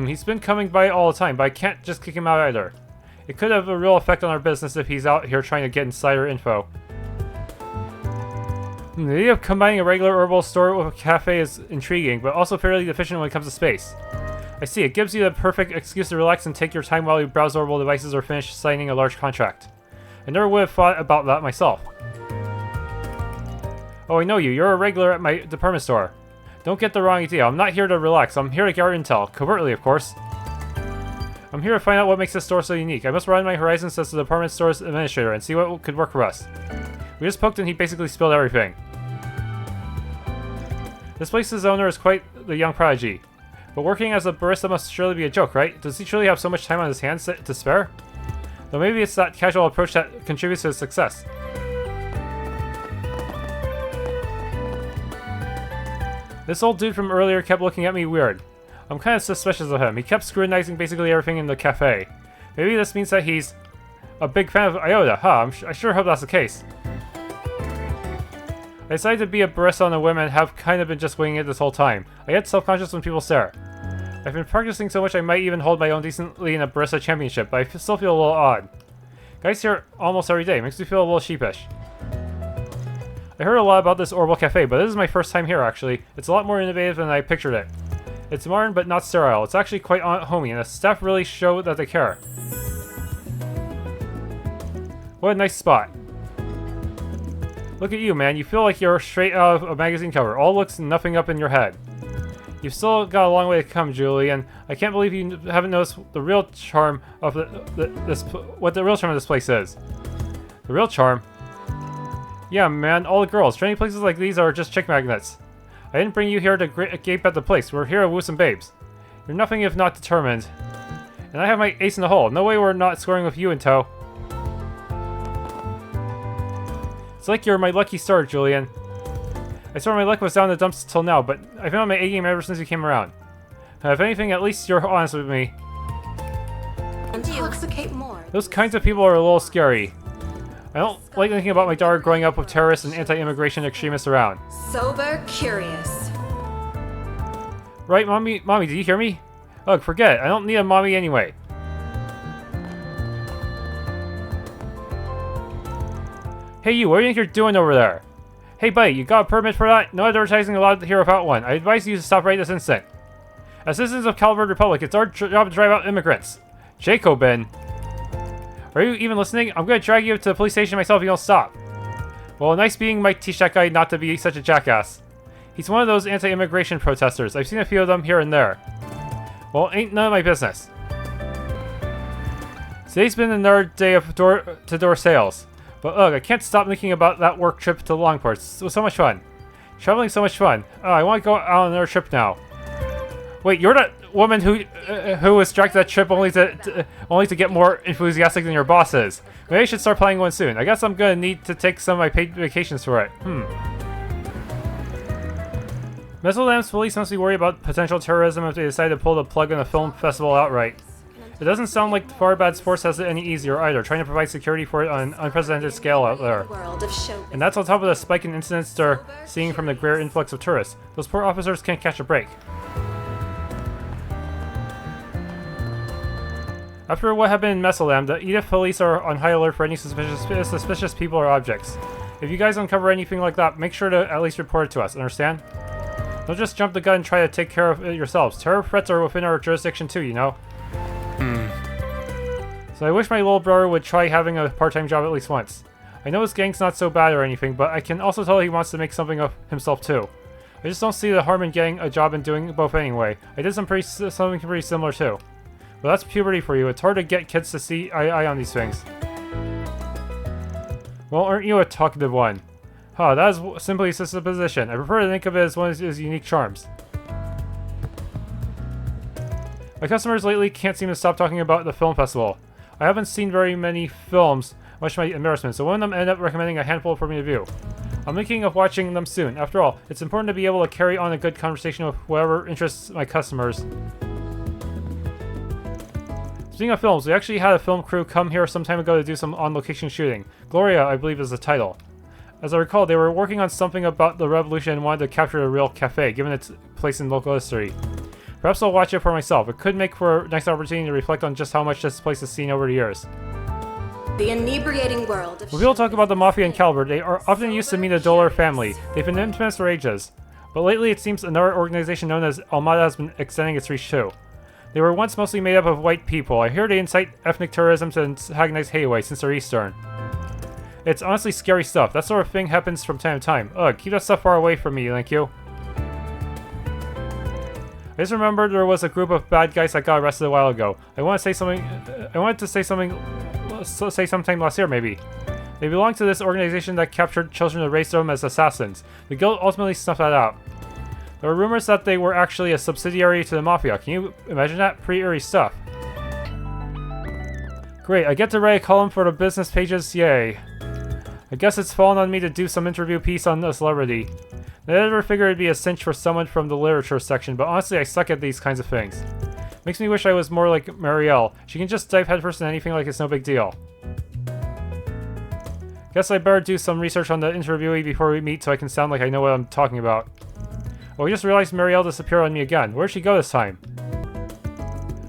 He's been coming by all the time, but I can't just kick him out either. It could have a real effect on our business if he's out here trying to get insider info. The idea of combining a regular herbal store with a cafe is intriguing, but also fairly deficient when it comes to space. I see, it gives you the perfect excuse to relax and take your time while you browse herbal devices or finish signing a large contract. I never would have thought about that myself. Oh, I know you. You're a regular at my department store. Don't get the wrong idea. I'm not here to relax. I'm here to gather intel. Covertly, of course. I'm here to find out what makes this store so unique. I must broaden my horizons as the department store's administrator and see what could work for us. We just poked and he basically spilled everything. This place's owner is quite the young prodigy. But working as a barista must surely be a joke, right? Does he truly have so much time on his hands to spare? Though maybe it's that casual approach that contributes to his success. This old dude from earlier kept looking at me weird. I'm kind of suspicious of him. He kept scrutinizing basically everything in the cafe. Maybe this means that he's a big fan of Iota, huh? I sure hope that's the case. I decided to be a barista on a whim and have kind of been just winging it this whole time. I get self-conscious when people stare. I've been practicing so much I might even hold my own decently in a barista championship, but I still feel a little odd. Guys here almost every day. Makes me feel a little sheepish. I heard a lot about this Orbital Cafe, but this is my first time here actually. It's a lot more innovative than I pictured it. It's modern but not sterile. It's actually quite homey, and the staff really show that they care. What a nice spot. Look at you, man. You feel like you're straight out of a magazine cover. All looks and nothing up in your head. You've still got a long way to come, Julie, and I can't believe you haven't noticed the real charm of what the real charm of this place is. The real charm? Yeah, man, all the girls. Training places like these are just chick magnets. I didn't bring you here to gape at the place. We're here to woo some babes. You're nothing if not determined. And I have my ace in the hole. No way we're not scoring with you in tow. It's like you're my lucky star, Julian. I swear my luck was down in the dumps till now, but I've been on my A-game ever since you came around. If anything, at least you're honest with me. Intoxicate more. Those kinds of people are a little scary. I don't like thinking about my daughter growing up with terrorists and anti-immigration extremists around. Sober, curious. Right, Mommy, do you hear me? Ugh, forget it. I don't need a mommy anyway. Hey you, what do you think you're doing over there? Hey buddy, you got a permit for that? No advertising allowed here without one. I advise you to stop right this instant. As citizens of Calvard Republic, it's our job to drive out immigrants. Jacobin. Are you even listening? I'm gonna drag you to the police station myself if you don't stop. Well, nice being might teach that guy not to be such a jackass. He's one of those anti-immigration protesters. I've seen a few of them here and there. Well, ain't none of my business. Today's been another day of door-to-door sales. But ugh, I can't stop thinking about that work trip to Longport. It was so much fun. Traveling's so much fun. Oh, I want to go out on another trip now. Wait, you're that woman who was dragged that trip only to get more enthusiastic than your boss is. Maybe I should start planning one soon. I guess I'm gonna need to take some of my paid vacations for it. Mesolam's police must be worried about potential terrorism if they decide to pull the plug on the film festival outright. It doesn't sound like Tharbad Sports has it any easier either, trying to provide security for it on an unprecedented scale out there. And that's on top of the spike in incidents they're seeing from the greater influx of tourists. Those poor officers can't catch a break. After what happened in Mesolam, the Edith police are on high alert for any suspicious people or objects. If you guys uncover anything like that, make sure to at least report it to us, understand? Don't just jump the gun and try to take care of it yourselves. Terror threats are within our jurisdiction too, you know? So I wish my little brother would try having a part-time job at least once. I know his gang's not so bad or anything, but I can also tell he wants to make something of himself too. I just don't see the harm in getting a job and doing both anyway. I did something pretty similar too. Well, that's puberty for you. It's hard to get kids to see eye on these things. Well, aren't you a talkative one? Huh, that is simply a supposition. I prefer to think of it as one of his unique charms. My customers lately can't seem to stop talking about the film festival. I haven't seen very many films, much to my embarrassment, so one of them ended up recommending a handful for me to view. I'm thinking of watching them soon. After all, it's important to be able to carry on a good conversation with whatever interests my customers. Speaking of films, we actually had a film crew come here some time ago to do some on-location shooting. Gloria, I believe, is the title. As I recall, they were working on something about the revolution and wanted to capture a real cafe, given its place in local history. Perhaps I'll watch it for myself. It could make for a nice opportunity to reflect on just how much this place has seen over the years. The inebriating world of When people talk about the mafia in Calvard, they are often used to mean the Dollar family. They've been infamous for ages. But lately it seems another organization known as Almada has been extending its reach too. They were once mostly made up of white people. I hear they incite ethnic tourism to antagonize Hayway since they're Eastern. It's honestly scary stuff. That sort of thing happens from time to time. Ugh, keep that stuff far away from me, thank you. I just remembered there was a group of bad guys that got arrested a while ago. I wanted to say sometime last year, maybe. They belong to this organization that captured children and raised them as assassins. The guild ultimately snuffed that out. There were rumors that they were actually a subsidiary to the mafia. Can you imagine that? Pretty eerie stuff. Great, I get to write a column for the business pages, yay. I guess it's fallen on me to do some interview piece on a celebrity. I never figured it'd be a cinch for someone from the literature section, but honestly I suck at these kinds of things. Makes me wish I was more like Marielle. She can just dive headfirst in anything like it's no big deal. Guess I better do some research on the interviewee before we meet so I can sound like I know what I'm talking about. Oh, I just realized Marielle disappeared on me again. Where'd she go this time?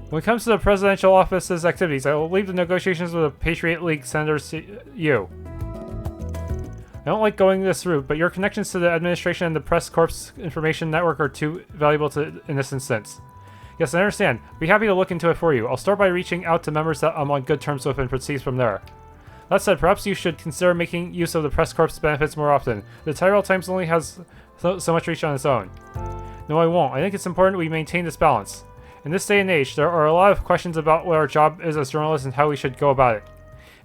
When it comes to the presidential office's activities, I will leave the negotiations with the Patriot League senators to you. I don't like going this route, but your connections to the administration and the press corps information network are too valuable in this instance. Yes, I understand. Be happy to look into it for you. I'll start by reaching out to members that I'm on good terms with and proceed from there. That said, perhaps you should consider making use of the press corps benefits more often. The Tyrell Times only has so much reach on its own. No, I won't. I think it's important we maintain this balance. In this day and age, there are a lot of questions about what our job is as journalists and how we should go about it.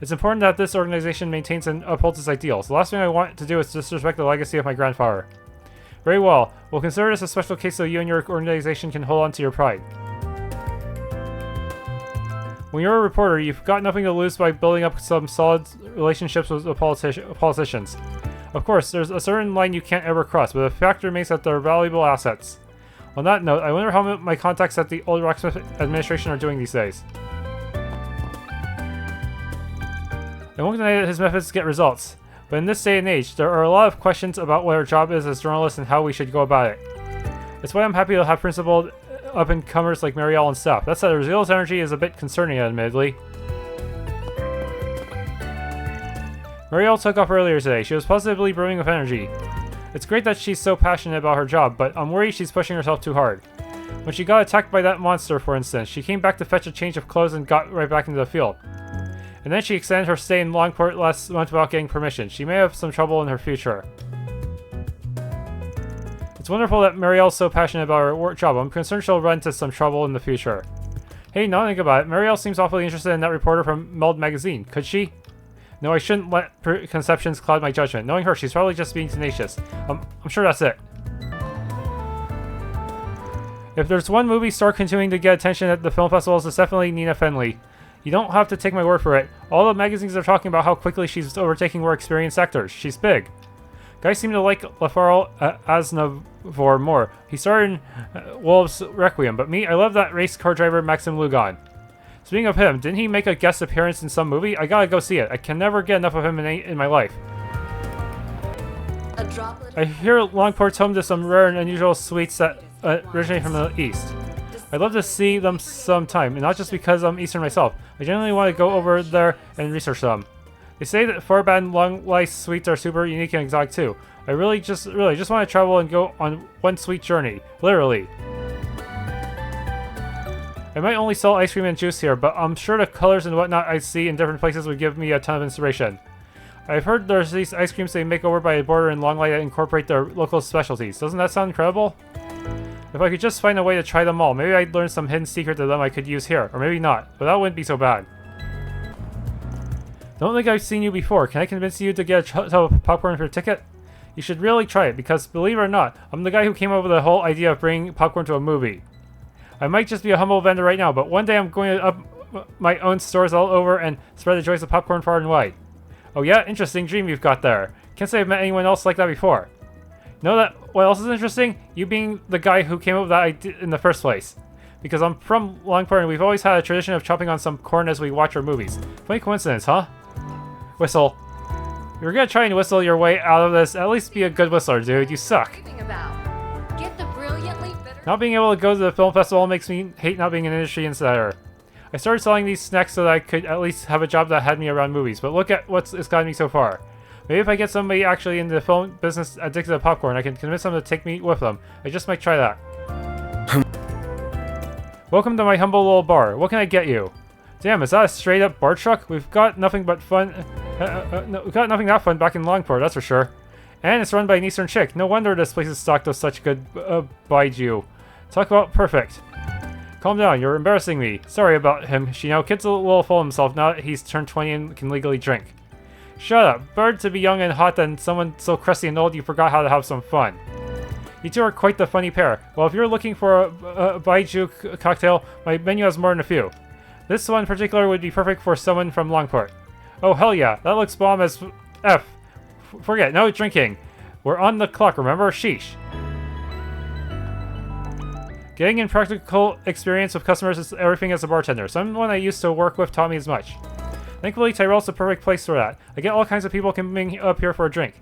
It's important that this organization maintains and upholds its ideals. The last thing I want to do is disrespect the legacy of my grandfather. Very well. We'll consider this a special case so you and your organization can hold on to your pride. When you're a reporter, you've got nothing to lose by building up some solid relationships with the politicians. Of course, there's a certain line you can't ever cross, but the fact remains that they're valuable assets. On that note, I wonder how my contacts at the old Rocksmith administration are doing these days. I won't deny that his methods get results, but in this day and age, there are a lot of questions about what our job is as journalists and how we should go about it. That's why I'm happy to have principled up-and-comers like Marielle and staff. That said, Rosella's energy is a bit concerning, admittedly. Marielle took off earlier today. She was positively brimming with energy. It's great that she's so passionate about her job, but I'm worried she's pushing herself too hard. When she got attacked by that monster, for instance, she came back to fetch a change of clothes and got right back into the field. And then she extended her stay in Longport last month without getting permission. She may have some trouble in her future. It's wonderful that Marielle's so passionate about her work job. I'm concerned she'll run into some trouble in the future. Hey, now think about it. Marielle seems awfully interested in that reporter from Meld magazine. Could she? No, I shouldn't let preconceptions cloud my judgment. Knowing her, she's probably just being tenacious. I'm sure that's it. If there's one movie star continuing to get attention at the film festivals, it's definitely Nina Fenly. You don't have to take my word for it. All the magazines are talking about how quickly she's overtaking more experienced actors. She's big. Guys seem to like Lafarrell Aznavour more. He starred in Wolves Requiem, but me, I love that race car driver Maxim Lugan. Speaking of him, didn't he make a guest appearance in some movie? I gotta go see it. I can never get enough of him in my life. I hear Longport's home to some rare and unusual sweets that originate from the East. I'd love to see them sometime, and not just because I'm Eastern myself. I genuinely want to go over there and research them. They say that Tharbad and long life sweets are super unique and exotic too. I really just want to travel and go on one sweet journey. Literally. I might only sell ice cream and juice here, but I'm sure the colors and whatnot I see in different places would give me a ton of inspiration. I've heard there's these ice creams they make over by the border in Longlight that incorporate their local specialties. Doesn't that sound incredible? If I could just find a way to try them all, maybe I'd learn some hidden secret to them I could use here. Or maybe not, but that wouldn't be so bad. Don't think I've seen you before. Can I convince you to get a tub of popcorn for your ticket? You should really try it, because believe it or not, I'm the guy who came up with the whole idea of bringing popcorn to a movie. I might just be a humble vendor right now, but one day I'm going to up my own stores all over and spread the joys of popcorn far and wide. Oh yeah? Interesting dream you've got there. Can't say I've met anyone else like that before. Know that what else is interesting? You being the guy who came up with that idea in the first place. because I'm from Longport and we've always had a tradition of chopping on some corn as we watch our movies. Funny coincidence, huh? Whistle. If you're gonna try and whistle your way out of this, at least be a good whistler, dude. You suck. Not being able to go to the film festival makes me hate not being an industry insider. I started selling these snacks so that I could at least have a job that had me around movies, but look at what's it's gotten me so far. Maybe if I get somebody actually in the film business addicted to popcorn, I can convince them to take me with them. I just might try that. Welcome to my humble little bar. What can I get you? Damn, is that a straight up bar truck? We've got nothing but fun. No, we've got nothing that fun back in Longport, that's for sure. And it's run by an Eastern chick. No wonder this place is stocked with such good baijiu. Talk about perfect. Calm down, you're embarrassing me. Sorry about him, Shino. Kid's a little full of himself now that he's turned 20 and can legally drink. Shut up. Better to be young and hot than someone so crusty and old you forgot how to have some fun. You two are quite the funny pair. Well, if you're looking for a baijiu cocktail, my menu has more than a few. This one in particular would be perfect for someone from Longport. Oh, hell yeah. That looks bomb as F. Forget, no drinking. We're on the clock, remember? Sheesh. Getting in practical experience with customers is everything as a bartender. Someone I used to work with taught me as much. Thankfully, Tyrell's the perfect place for that. I get all kinds of people coming up here for a drink.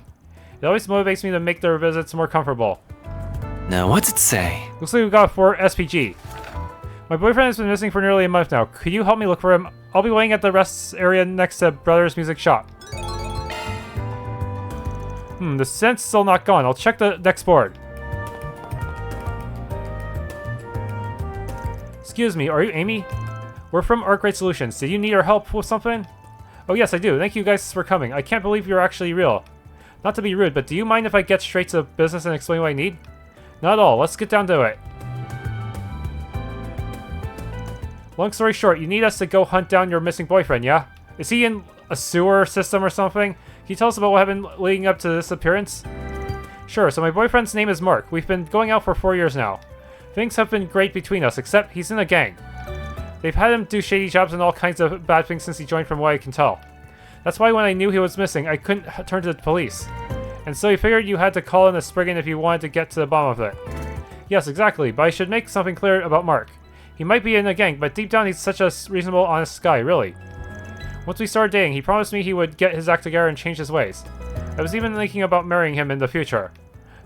It always motivates me to make their visits more comfortable. Now, what's it say? Looks like we've got 4 SPG. My boyfriend has been missing for nearly a month now. Could you help me look for him? I'll be waiting at the rest area next to Brothers Music Shop. The scent's still not gone. I'll check the next board. Excuse me, are you Amy? We're from Arkride Solutions. Did you need our help with something? Oh yes, I do. Thank you guys for coming. I can't believe you're actually real. Not to be rude, but do you mind if I get straight to business and explain what I need? Not at all. Let's get down to it. Long story short, you need us to go hunt down your missing boyfriend, yeah? Is he in a sewer system or something? Can you tell us about what happened leading up to this appearance? Sure, so my boyfriend's name is Mark. We've been going out for 4 years now. Things have been great between us, except he's in a gang. They've had him do shady jobs and all kinds of bad things since he joined from what I can tell. That's why when I knew he was missing, I couldn't turn to the police. And so you figured you had to call in a spriggan if you wanted to get to the bottom of it. Yes, exactly, but I should make something clear about Mark. He might be in a gang, but deep down he's such a reasonable, honest guy, really. Once we started dating, he promised me he would get his act together and change his ways. I was even thinking about marrying him in the future.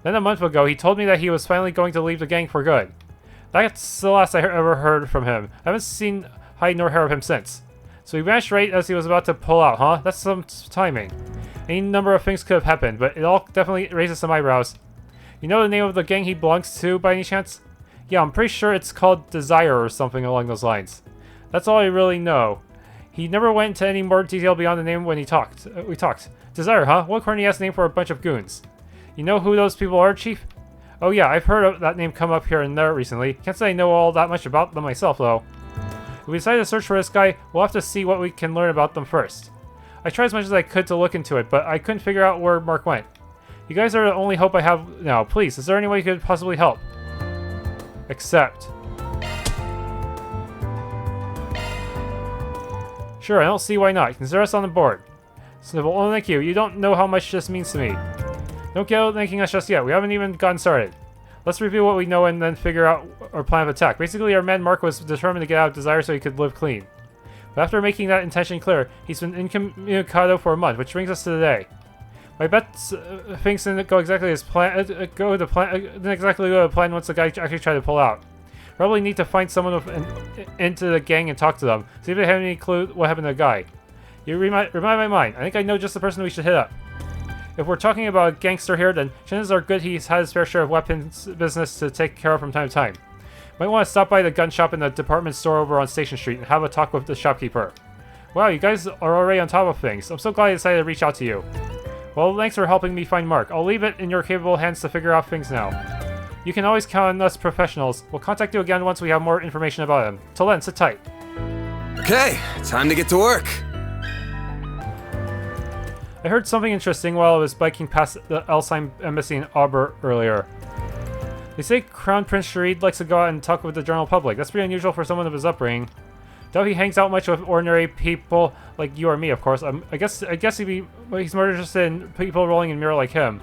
Then a month ago, he told me that he was finally going to leave the gang for good. That's the last I ever heard from him. I haven't seen hide nor hair of him since. So he vanished right as he was about to pull out, huh? That's some timing. Any number of things could have happened, but it all definitely raises some eyebrows. You know the name of the gang he belongs to by any chance? Yeah, I'm pretty sure it's called Desire or something along those lines. That's all I really know. He never went into any more detail beyond the name when we talked. Desire, huh? What corny-ass name for a bunch of goons. You know who those people are, Chief? Oh yeah, I've heard of that name come up here and there recently. Can't say I know all that much about them myself, though. If we decide to search for this guy, we'll have to see what we can learn about them first. I tried as much as I could to look into it, but I couldn't figure out where Mark went. You guys are the only hope I have now. Please, is there any way you could possibly help? Accept. Sure, I don't see why not. Consider us on the board. Snivel, oh thank you. You don't know how much this means to me. Don't get out thanking us just yet. We haven't even gotten started. Let's review what we know and then figure out our plan of attack. Basically, our man Mark was determined to get out of Desire so he could live clean. But after making that intention clear, he's been incommunicado for a month, which brings us to today. My bet things didn't go exactly as planned. Didn't exactly go to plan once the guy actually tried to pull out. Probably need to find someone into the gang and talk to them. See if they have any clue what happened to the guy. You remind my mind. I think I know just the person we should hit up. If we're talking about a gangster here, then chances are good he's had his fair share of weapons business to take care of from time to time. Might want to stop by the gun shop in the department store over on Station Street and have a talk with the shopkeeper. Wow, you guys are already on top of things. I'm so glad I decided to reach out to you. Well, thanks for helping me find Mark. I'll leave it in your capable hands to figure out things now. You can always count on us professionals. We'll contact you again once we have more information about him. Till then, sit tight. Okay, time to get to work. I heard something interesting while I was biking past the Alzheimer's embassy in Auburn earlier. They say Crown Prince Sharid likes to go out and talk with the general public. That's pretty unusual for someone of his upbringing. Doubt he hangs out much with ordinary people like you or me, of course. I guess he's more interested in people rolling in mirror like him.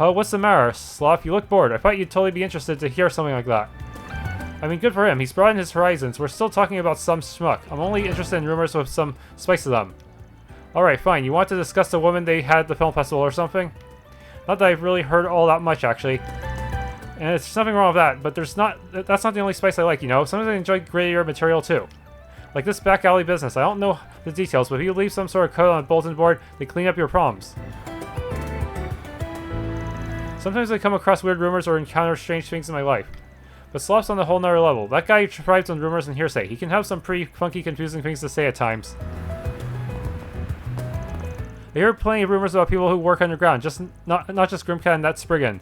Oh, what's the matter, Sloth? You look bored. I thought you'd totally be interested to hear something like that. I mean, good for him. He's broadened his horizons. We're still talking about some schmuck. I'm only interested in rumors with some spice to them. Alright, fine. You want to discuss the woman they had at the film festival or something? Not that I've really heard all that much, actually. And there's nothing wrong with that, but that's not the only spice I like, you know? Sometimes I enjoy grittier material, too. Like this back alley business. I don't know the details, but if you leave some sort of code on a bulletin board, they clean up your problems. Sometimes I come across weird rumors or encounter strange things in my life. But Sloth's on a whole nother level. That guy thrives on rumors and hearsay. He can have some pretty funky, confusing things to say at times. I hear plenty of rumors about people who work underground, not just Grimcat and that spriggan.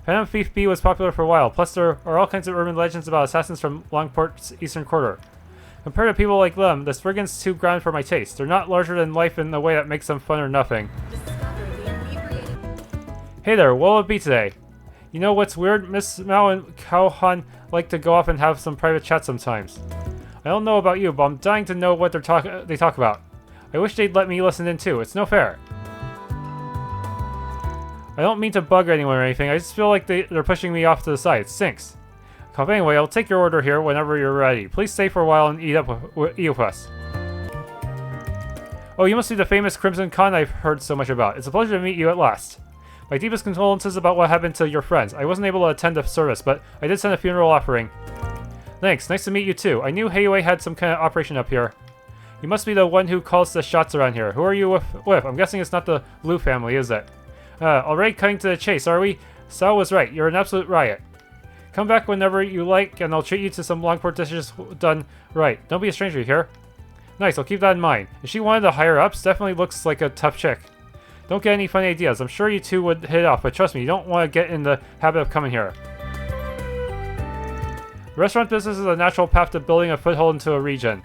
Phantom Thief B was popular for a while, plus there are all kinds of urban legends about assassins from Longport's eastern quarter. Compared to people like them, the spriggan's too grounded for my taste. They're not larger than life in a way that makes them fun or nothing. Hey there, what will it be today? You know what's weird? Miss Mao and Kao-Han like to go off and have some private chat sometimes. I don't know about you, but I'm dying to know what they talk about. I wish they'd let me listen in too. It's no fair. I don't mean to bug anyone or anything. I just feel like they're pushing me off to the side. It stinks. Anyway, I'll take your order here whenever you're ready. Please stay for a while and eat with us. Oh, you must be the famous Crimson Khan I've heard so much about. It's a pleasure to meet you at last. My deepest condolences about what happened to your friends. I wasn't able to attend the service, but I did send a funeral offering. Thanks, nice to meet you too. I knew Heiwei had some kind of operation up here. You must be the one who calls the shots around here. Who are you with? I'm guessing it's not the Blue family, is it? Already cutting to the chase, are we? Sao was right. You're an absolute riot. Come back whenever you like, and I'll treat you to some Longport dishes done right. Don't be a stranger here. Nice, I'll keep that in mind. Is she one of the higher-ups? Definitely looks like a tough chick. Don't get any funny ideas. I'm sure you two would hit it off, but trust me, you don't want to get in the habit of coming here. The restaurant business is a natural path to building a foothold into a region.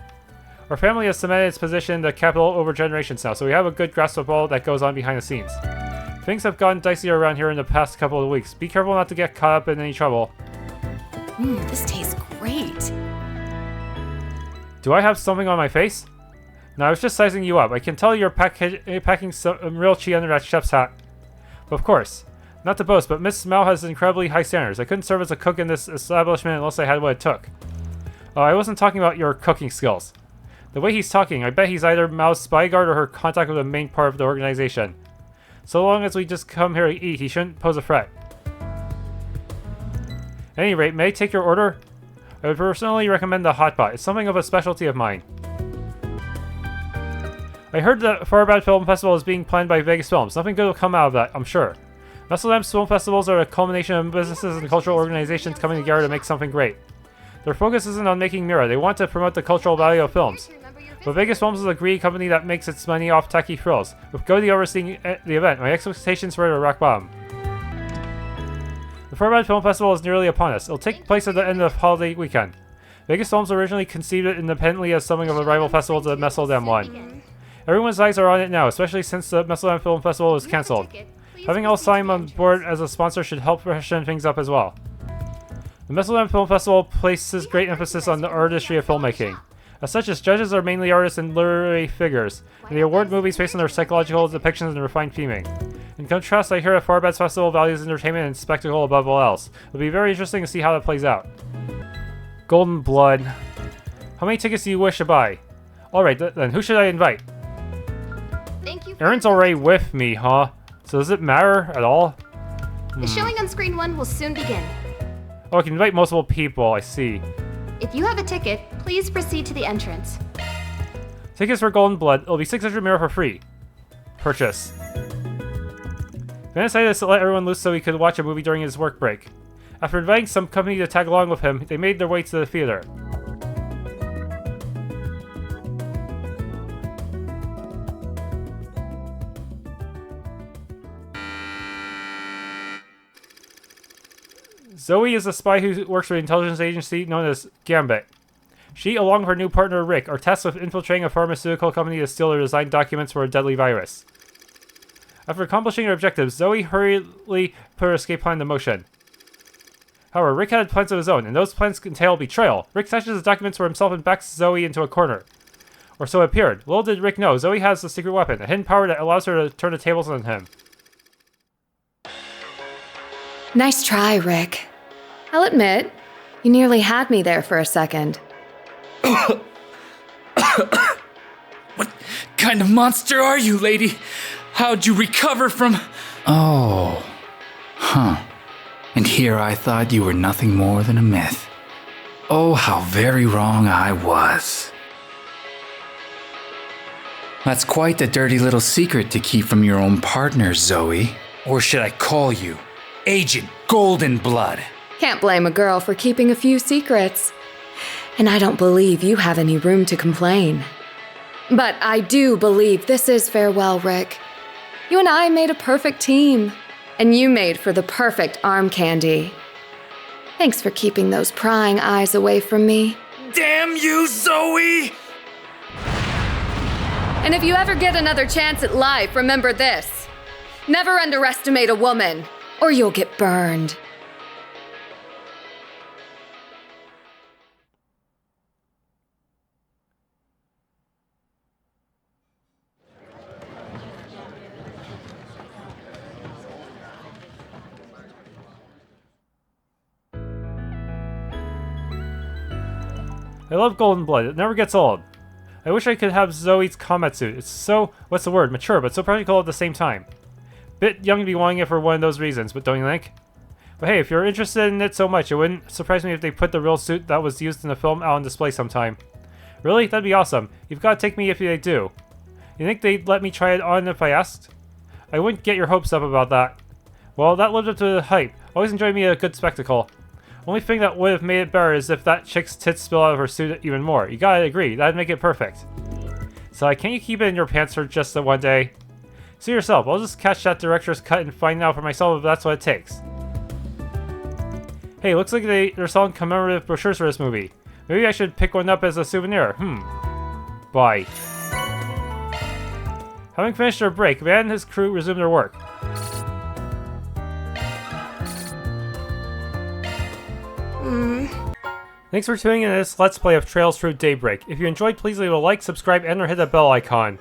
Our family has cemented its position in the capital over generations now, so we have a good grasp of all that goes on behind the scenes. Things have gotten dicier around here in the past couple of weeks. Be careful not to get caught up in any trouble. This tastes great. Do I have something on my face? No, I was just sizing you up. I can tell you're packing some real chi under that chef's hat. But of course. Not to boast, but Miss Mao has incredibly high standards. I couldn't serve as a cook in this establishment unless I had what it took. Oh, I wasn't talking about your cooking skills. The way he's talking, I bet he's either Mao's spy guard or her contact with the main part of the organization. So long as we just come here to eat, he shouldn't pose a threat. At any rate, may I take your order? I would personally recommend the hot pot. It's something of a specialty of mine. I heard the Tharbad Film Festival is being planned by Vegasfilms. Nothing good will come out of that, I'm sure. Messeldam's film festivals are a culmination of businesses and cultural organizations coming together to make something great. Their focus isn't on making mirror, they want to promote the cultural value of films. But Vegasfilms is a greedy company that makes its money off tacky frills. With Gotti overseeing the event, my expectations were at rock bottom. The Tharbad Film Festival is nearly upon us. It'll take place at the end of the holiday weekend. Vegasfilms originally conceived it independently as something of a rival festival to the Messeldam one. Everyone's eyes are on it now, especially since the Messeldam Film Festival was cancelled. Having al-fayed on board as a sponsor should help freshen things up as well. The Messeldam Film Festival places great emphasis on the artistry of filmmaking. As such, its judges are mainly artists and literary figures, and they award movies based on their psychological depictions and refined theming. In contrast, I hear that Tharbad's festival values entertainment and spectacle above all else. It'll be very interesting to see how that plays out. Golden Blood. How many tickets do you wish to buy? Alright, then who should I invite? Aaron's already with me, huh? So does it matter at all? The showing on screen 1 will soon begin. Oh, I can invite multiple people, I see. If you have a ticket, please proceed to the entrance. Tickets for Golden Blood. It'll be 600 mirror for free. Purchase. Van decided to let everyone loose so he could watch a movie during his work break. After inviting some company to tag along with him, they made their way to the theater. Zoe is a spy who works for the intelligence agency known as Gambit. She, along with her new partner Rick, are tasked with infiltrating a pharmaceutical company to steal their design documents for a deadly virus. After accomplishing her objectives, Zoe hurriedly put her escape plan into motion. However, Rick had plans of his own, and those plans entail betrayal. Rick stashes the documents for himself and backs Zoe into a corner. Or so it appeared. Little did Rick know, Zoe has a secret weapon, a hidden power that allows her to turn the tables on him. Nice try, Rick. I'll admit, You nearly had me there for a second. What kind of monster are you, lady? How'd you recover from... Oh. Huh. And here I thought you were nothing more than a myth. Oh, how very wrong I was. That's quite the dirty little secret to keep from your own partner, Zoe. Or should I call you Agent Goldenblood? Can't blame a girl for keeping a few secrets. And I don't believe you have any room to complain. But I do believe this is farewell, Rick. You and I made a perfect team. And you made for the perfect arm candy. Thanks for keeping those prying eyes away from me. Damn you, Zoe! And if you ever get another chance at life, remember this. Never underestimate a woman, or you'll get burned. I love Golden Blood. It never gets old. I wish I could have Zoe's combat suit. It's so, what's the word, mature, but so practical at the same time. Bit young to be wanting it for one of those reasons, but don't you think? But hey, if you're interested in it so much, it wouldn't surprise me if they put the real suit that was used in the film out on display sometime. Really? That'd be awesome. You've got to take me if they do. You think they'd let me try it on if I asked? I wouldn't get your hopes up about that. Well, that lived up to the hype. Always enjoyed me a good spectacle. Only thing that would have made it better is if that chick's tits spill out of her suit even more. You gotta agree, that'd make it perfect. So can't you keep it in your pants for just the one day? See yourself, I'll just catch that director's cut and find out for myself if that's what it takes. Hey, looks like they're selling commemorative brochures for this movie. Maybe I should pick one up as a souvenir. Bye. Having finished their break, Van and his crew resumed their work. Thanks for tuning in to this Let's Play of Trails Through Daybreak. If you enjoyed, please leave a like, subscribe, and or hit that bell icon.